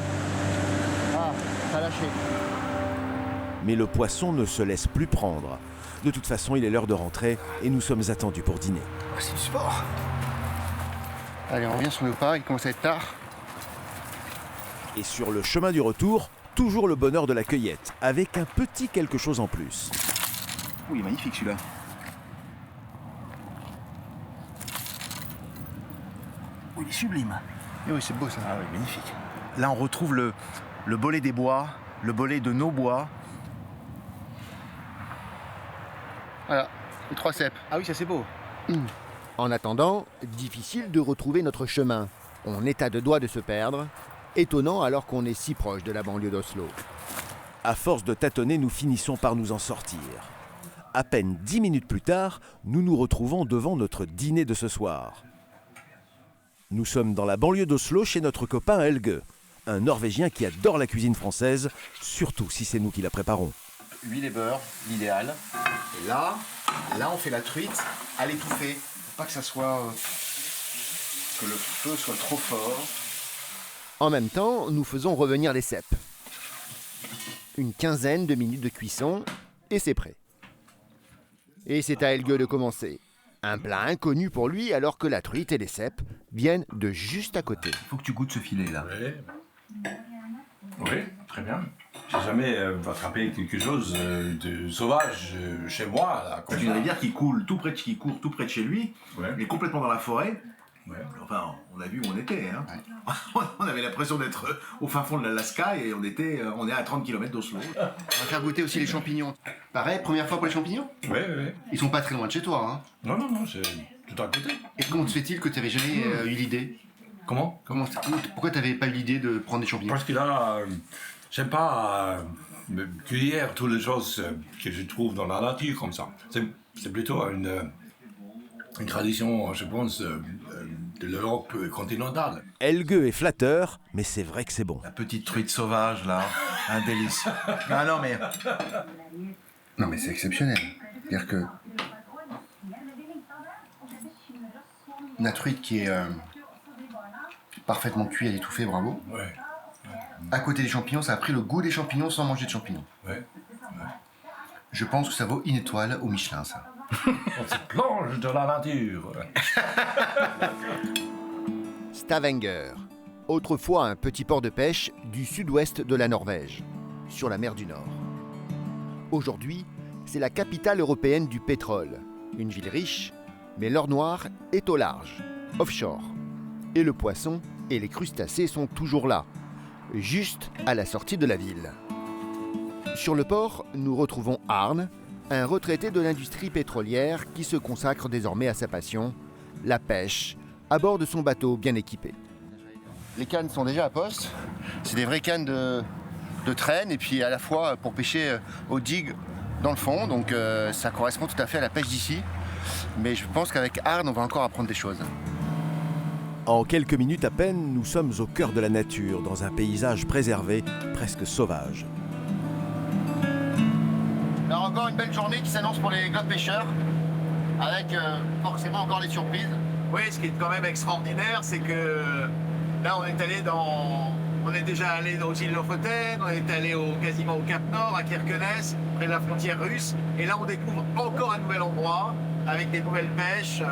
Ah, ça a lâché. Mais le poisson ne se laisse plus prendre. De toute façon, il est l'heure de rentrer et nous sommes attendus pour dîner. Oh, c'est du sport. Allez, on revient sur nos pas, il commence à être tard. Et sur le chemin du retour, toujours le bonheur de la cueillette, avec un petit quelque chose en plus. Oui, magnifique celui-là. Oui, il est sublime. Et oui, c'est beau ça. Ah oui, magnifique. Là, on retrouve le bolet des bois, le bolet de nos bois. Voilà, les 3 cèpes. Ah oui, ça c'est beau. En attendant, difficile de retrouver notre chemin. On est à 2 doigts de se perdre. Étonnant alors qu'on est si proche de la banlieue d'Oslo. À force de tâtonner, nous finissons par nous en sortir. À peine 10 minutes plus tard, nous nous retrouvons devant notre dîner de ce soir. Nous sommes dans la banlieue d'Oslo chez notre copain Helge, un Norvégien qui adore la cuisine française, surtout si c'est nous qui la préparons. Huile et beurre, l'idéal. Et là, on fait la truite à l'étouffer. Faut pas que ça soit... que le feu soit trop fort. En même temps, nous faisons revenir les cèpes. Une quinzaine de minutes de cuisson et c'est prêt. Et c'est à Helge de commencer. Un plat inconnu pour lui alors que la truite et les cèpes viennent de juste à côté. Faut que tu goûtes ce filet là. Oui, très bien. J'ai jamais attrapé quelque chose de sauvage chez moi. Là, C'est une rivière qui coule tout près de, court tout près de chez lui, Ouais. mais complètement dans la forêt. Ouais. Enfin, on a vu où on était. Hein. Ouais. On avait l'impression d'être au fin fond de l'Alaska et on est à 30 km d'Oslo. On va faire goûter aussi les champignons. Pareil, première fois pour les champignons? Oui, oui, oui. Ils sont pas très loin de chez toi, hein. Non, non, non, c'est tout à côté. Et comment se fait-il que tu n'avais jamais eu l'idée? Comment? Pourquoi tu n'avais pas eu l'idée de prendre des champignons? Parce que là, j'aime pas me cueillir toutes les choses que je trouve dans la nature comme ça. C'est plutôt une tradition, je pense, de l'Europe continentale. Helge est flatteur, mais c'est vrai que c'est bon. La petite truite sauvage là, un délice. Non mais c'est exceptionnel. C'est-à-dire que la truite qui est parfaitement cuite à l'étouffée, bravo. Ouais. À côté des champignons, ça a pris le goût des champignons sans manger de champignons. Ouais. Je pense que ça vaut une étoile au Michelin, ça. On se plonge dans la nature. Stavanger, autrefois un petit port de pêche du sud-ouest de la Norvège, sur la mer du Nord. Aujourd'hui, c'est la capitale européenne du pétrole, une ville riche, mais l'or noir est au large, offshore. Et le poisson et les crustacés sont toujours là, juste à la sortie de la ville. Sur le port, nous retrouvons Arne, un retraité de l'industrie pétrolière qui se consacre désormais à sa passion, la pêche, à bord de son bateau bien équipé. Les cannes sont déjà à poste. C'est des vraies cannes de traîne et puis à la fois pour pêcher au dig dans le fond. Donc ça correspond tout à fait à la pêche d'ici. Mais je pense qu'avec Arne, on va encore apprendre des choses. En quelques minutes à peine, nous sommes au cœur de la nature, dans un paysage préservé, presque sauvage. Alors encore une belle journée qui s'annonce pour les globes pêcheurs, avec forcément encore des surprises. Oui, ce qui est quand même extraordinaire, c'est que là, on est déjà allé aux îles Lofoten, on est allé quasiment au Cap Nord, à Kirkenes, près de la frontière russe, et là, on découvre encore un nouvel endroit, avec des nouvelles pêches,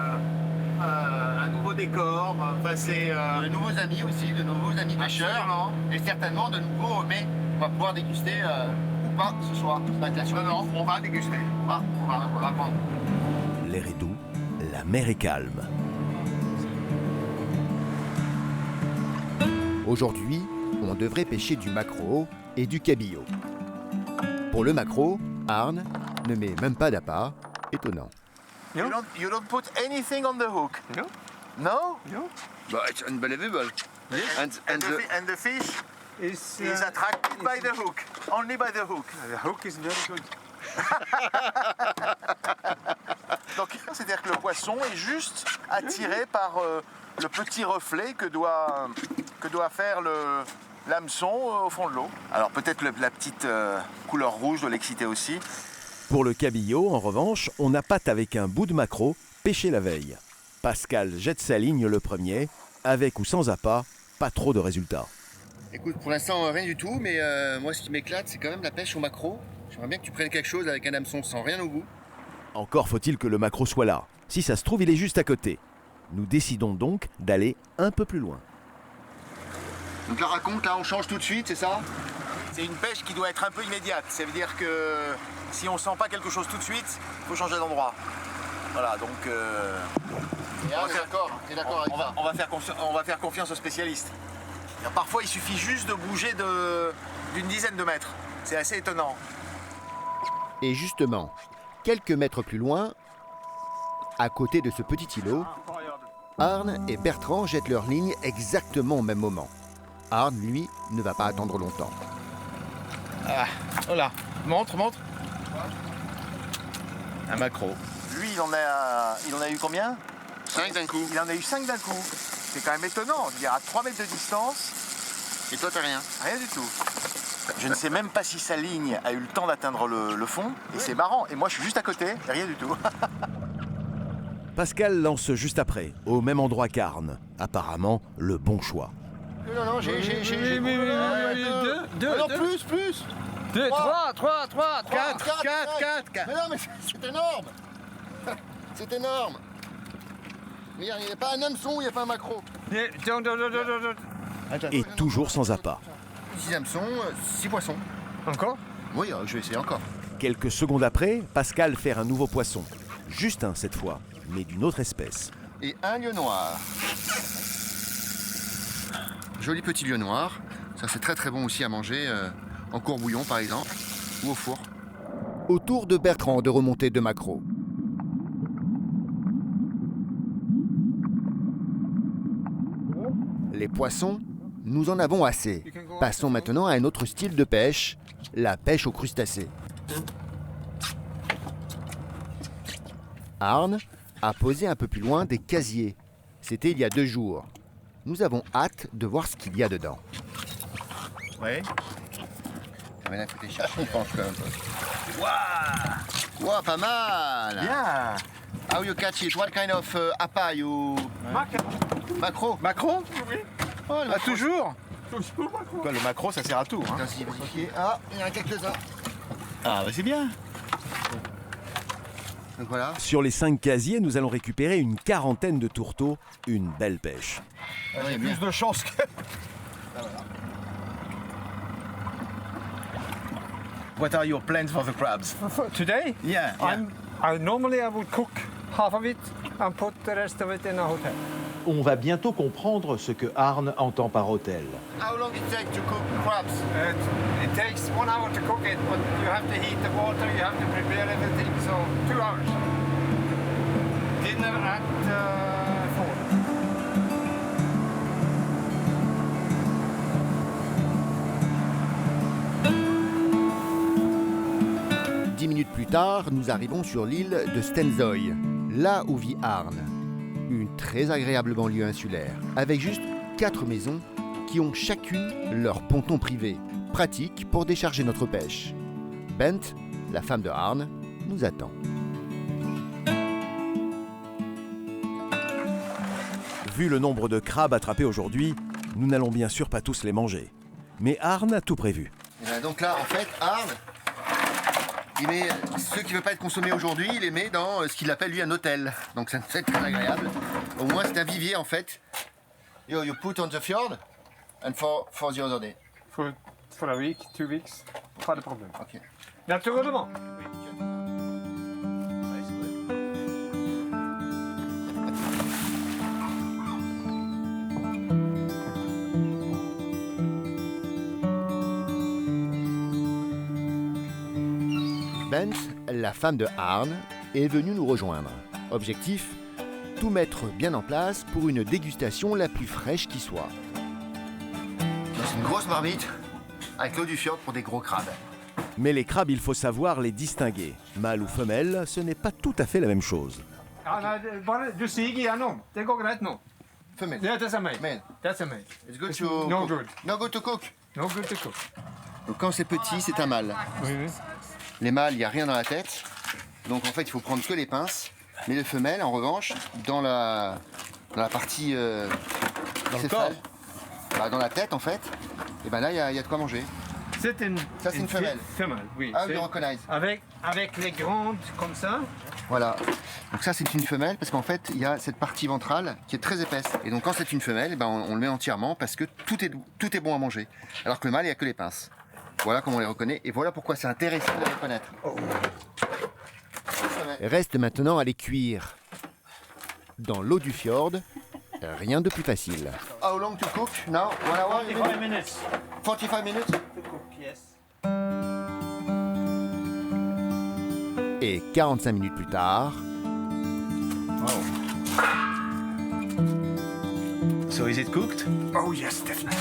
un nouveau décor, De nouveaux amis aussi, de nouveaux amis pêcheurs. Absolument. Et certainement de nouveaux mets qu'on va pouvoir déguster ou pas ce soir. Ça va être la surprise. Non, on va déguster. On va prendre. L'air est doux, la mer est calme. Aujourd'hui, on devrait pêcher du maquereau et du cabillaud. Pour le maquereau, Arne ne met même pas d'appât, étonnant. You don't put anything on the hook. No. No? No. But it's unbelievable. And the fish Is attracted by the hook. Only by the hook. the hook is very good. Donc c'est-à-dire que le poisson est juste attiré par le petit reflet que doit faire l'hameçon au fond de l'eau. Alors peut-être la petite couleur rouge doit l'exciter aussi. Pour le cabillaud, en revanche, on appâte avec un bout de maquereau pêché la veille. Pascal jette sa ligne le premier, avec ou sans appât, pas trop de résultats. Écoute, pour l'instant, rien du tout, mais moi, ce qui m'éclate, c'est quand même la pêche au maquereau. J'aimerais bien que tu prennes quelque chose avec un hameçon sans rien au bout. Encore faut-il que le maquereau soit là. Si ça se trouve, il est juste à côté. Nous décidons donc d'aller un peu plus loin. Donc là, raconte, là, on change tout de suite, c'est ça? C'est une pêche qui doit être un peu immédiate. Ça veut dire que si on sent pas quelque chose tout de suite, il faut changer d'endroit. Voilà, donc... t'es d'accord avec ça? On va faire confiance aux spécialistes. Parfois, il suffit juste de bouger d'une dizaine de mètres. C'est assez étonnant. Et justement, quelques mètres plus loin, à côté de ce petit îlot, Arne et Bertrand jettent leur ligne exactement au même moment. Arne, lui, ne va pas attendre longtemps. Ah, voilà. Montre. Un maquereau. Lui, il en a eu combien? 5 d'un coup. Il en a eu 5 d'un coup. C'est quand même étonnant. Il y a à 3 mètres de distance. Et toi, t'as rien? Rien du tout. Je ne sais même pas si sa ligne a eu le temps d'atteindre le fond. Et c'est marrant. Et moi, je suis juste à côté. Rien du tout. Pascal lance juste après, au même endroit qu'Arne. Apparemment, le bon choix. Non, j'ai... Deux. Non, plus 2, 3, 4. Mais non, mais c'est énorme. C'est énorme. Mais il n'y a pas un hameçon, il n'y a pas un maquereau. Et toujours sans appât. 6 hameçons, 6 poissons. Encore? Oui, je vais essayer encore. Quelques secondes après, Pascal fait un nouveau poisson. Juste un cette fois, mais d'une autre espèce. Et un lieu noir. Joli petit lieu noir. Ça, c'est très très bon aussi à manger en courbouillon par exemple, ou au four. Au tour de Bertrand de remonter 2 maquereaux. Les poissons, nous en avons assez. Passons maintenant à un autre style de pêche, la pêche aux crustacés. Arne a posé un peu plus loin des casiers. C'était il y a 2 jours. Nous avons hâte de voir ce qu'il y a dedans. Ouais. Mais là, il faut aller chercher, je pense, quand même. Waouh, pas mal. Bien. How you catch it? What kind of appât you... Maquereau. Maquereau? Oui. Oh, le maquereau. Toujours Quoi, le maquereau, ça sert à tout. Hein. Vas-y, vérifier. Ah, il y en a quelques-uns. Ah, bah c'est bien. Donc voilà. Sur les 5 casiers, nous allons récupérer une quarantaine de tourteaux. Une belle pêche. J'ai plus de chance que... What are your plans for the crabs? Today? Yeah. Normally I would cook half of it and put the rest of it in a hotel. On va bientôt comprendre ce que Arne entend par hôtel. How long it take to cook crabs? It takes 1 hour to cook it, but you have to heat the water, you have to prepare everything, so 2 hours. Dinner at 4. 10 minutes plus tard, nous arrivons sur l'île de Stenzoy, là où vit Arne. Une très agréable banlieue insulaire, avec juste 4 maisons qui ont chacune leur ponton privé, pratique pour décharger notre pêche. Bent, la femme de Arne, nous attend. Vu le nombre de crabes attrapés aujourd'hui, nous n'allons bien sûr pas tous les manger. Mais Arne a tout prévu. Et ben donc là, en fait, Arne, il met ceux qui ne veulent pas être consommés aujourd'hui, il les met dans ce qu'il appelle lui un hôtel. Donc c'est très agréable. Au moins c'est un vivier en fait. You put on the fjord and for the other day. For a week, 2 weeks, pas de problème. Ok. Naturellement. Bent, la femme de Arne, est venue nous rejoindre. Objectif, tout mettre bien en place pour une dégustation la plus fraîche qui soit. C'est une grosse marmite avec l'eau du fjord pour des gros crabes. Mais les crabes, il faut savoir les distinguer. Mâle ou femelle, ce n'est pas tout à fait la même chose. Du siger igjennom. Det går greit nå. Femelle. Yeah, that's a male. Male. That's a male. It's good It's to no cook. good. No good to cook. No good to cook. Donc quand c'est petit, c'est un mâle. Oui, oui. Les mâles, il n'y a rien dans la tête. Donc en fait, il faut prendre que les pinces. Mais les femelles, en revanche, dans la partie Dans le céphale, dans la tête en fait, et ben là, il y a de quoi manger. C'est une. Ça, c'est une femelle. Femelle, oui. Ah, C'est- you recognize. avec les grandes comme ça. Voilà. Donc ça, c'est une femelle parce qu'en fait, il y a cette partie ventrale qui est très épaisse. Et donc quand c'est une femelle, eh ben, on le met entièrement parce que tout est bon à manger. Alors que le mâle, il n'y a que les pinces. Voilà comment on les reconnaît. Et voilà pourquoi c'est intéressant de les reconnaître. Reste maintenant à les cuire. Dans l'eau du fjord, rien de plus facile. How long to cook now? 1 hour? 45 minutes. 45 minutes? Et 45 minutes plus tard, So is it cooked? Oh yes, definitely.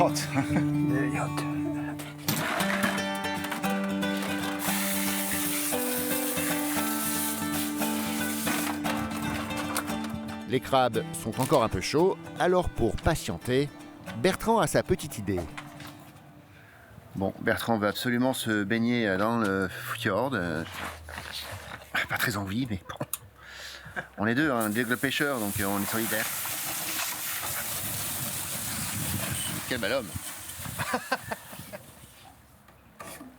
Hot. Very hot. les crabes sont encore un peu chauds, alors pour patienter, Bertrand a sa petite idée. Bon, Bertrand veut absolument se baigner dans le fjord. Pas très envie, mais bon. On est deux, hein, le pêcheur, donc on est solidaires. Quel bel homme.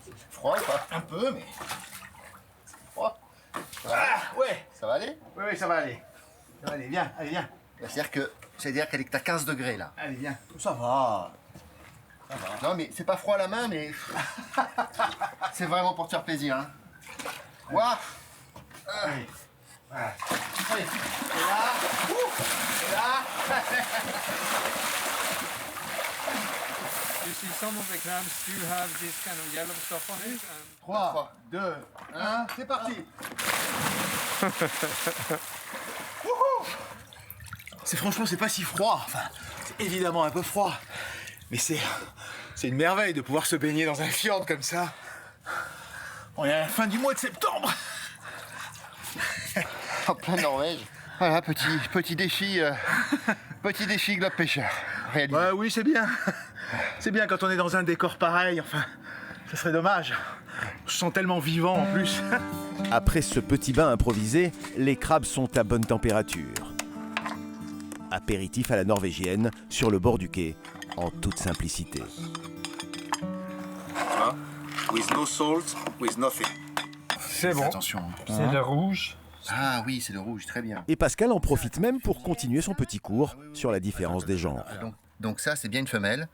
C'est froid ou pas? Un peu, mais... C'est froid. Ouais. Ça va aller? Oui, ça va aller. Ça va aller, viens, allez, viens. C'est-à-dire qu'elle est à 15 degrés, là. Allez, viens. Ça va. Non, mais c'est pas froid à la main, mais... c'est vraiment pour te faire plaisir, hein. Ouah. Allez. Voilà. Allez. Et là. Et là. You see some of the crabs do have this kind of yellow stuff on it. 3, 2, 1, c'est parti. Franchement, c'est pas si froid. Enfin, c'est évidemment un peu froid. Mais c'est une merveille de pouvoir se baigner dans un fjord comme ça. On est à la fin du mois de septembre. En plein Norvège. Voilà, petit défi globe pêcheur. Réalisé. Ouais, oui, c'est bien. C'est bien quand on est dans un décor pareil. Enfin, ça serait dommage. Je sens tellement vivant en plus. Après ce petit bain improvisé, les crabes sont à bonne température. Apéritif à la norvégienne, sur le bord du quai, en toute simplicité. With no salt, with nothing. C'est bon. Attention. C'est le rouge. Ah oui, c'est le rouge, très bien. Et Pascal en profite même pour continuer son petit cours sur la différence des genres. Donc ça, c'est bien une femelle.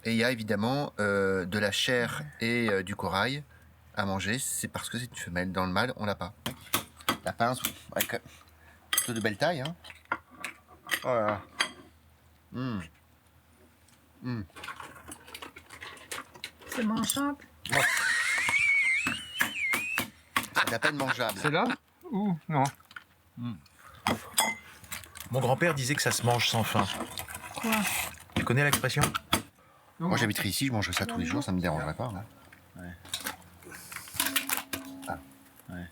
Et il y a évidemment de la chair et du corail à manger. C'est parce que c'est une femelle. Dans le mâle, on l'a pas. La pince, avec plutôt de belle taille. Hein. Voilà. C'est mangeable. C'est à peine mangeable. C'est là ou non? Mon grand-père disait que ça se mange sans faim. Quoi? Tu connais l'expression? Moi, j'habiterais ici, je mangerais ça tous les jours, ça me dérangerait pas. Là. Ouais. Ah. Ouais.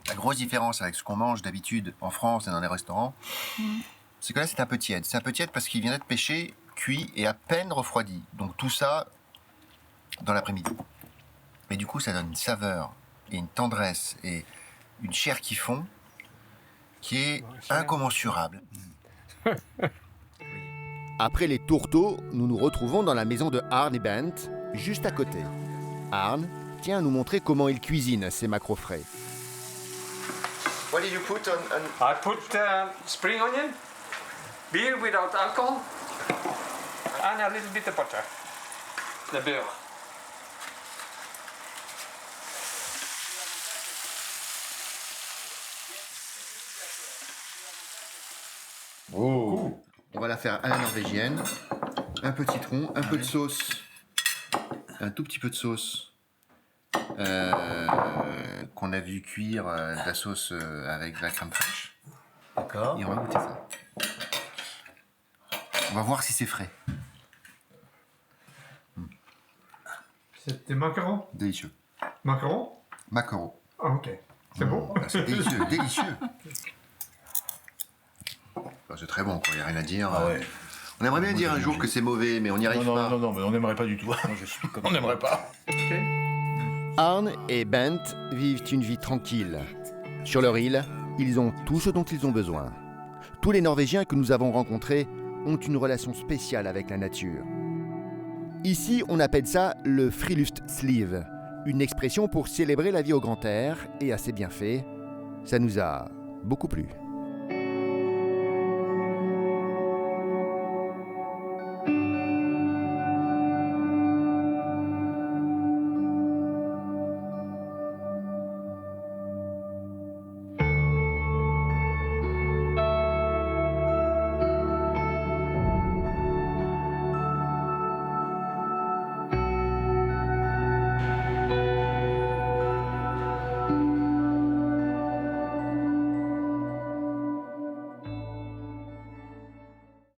La grosse différence avec ce qu'on mange d'habitude en France et dans les restaurants, c'est que là, c'est un peu tiède. C'est un peu tiède parce qu'il vient d'être pêché, cuit et à peine refroidi. Donc tout ça dans l'après-midi. Mais du coup, ça donne une saveur et une tendresse et une chair qui fond qui est incommensurable. Après les tourteaux, nous nous retrouvons dans la maison de Arne et Bent, juste à côté. Arne tient à nous montrer comment il cuisine ses maquereaux frais. What did you put on... I put spring onion, beer without alcohol, and a little bit of butter. The beurre. Oh. On va la faire à la norvégienne. Un peu de citron, un peu de sauce, un tout petit peu de sauce qu'on a vu cuire, de la sauce avec de la crème fraîche. D'accord. Et on va goûter ça. On va voir si c'est frais. C'est des macarons. Délicieux. Macarons? Maquereau. Ah, ok. C'est bon. C'est délicieux, délicieux. C'est très bon, il n'y a rien à dire. Ah ouais. On aimerait bien dire un jour que c'est mauvais, mais on n'y arrive pas. Non, mais on n'aimerait pas du tout. Moi, je suis comme... On n'aimerait pas. Arne et Bent vivent une vie tranquille. Sur leur île, ils ont tout ce dont ils ont besoin. Tous les Norvégiens que nous avons rencontrés ont une relation spéciale avec la nature. Ici, on appelle ça le friluftsliv, une expression pour célébrer la vie au grand air et à ses bienfaits. Ça nous a beaucoup plu.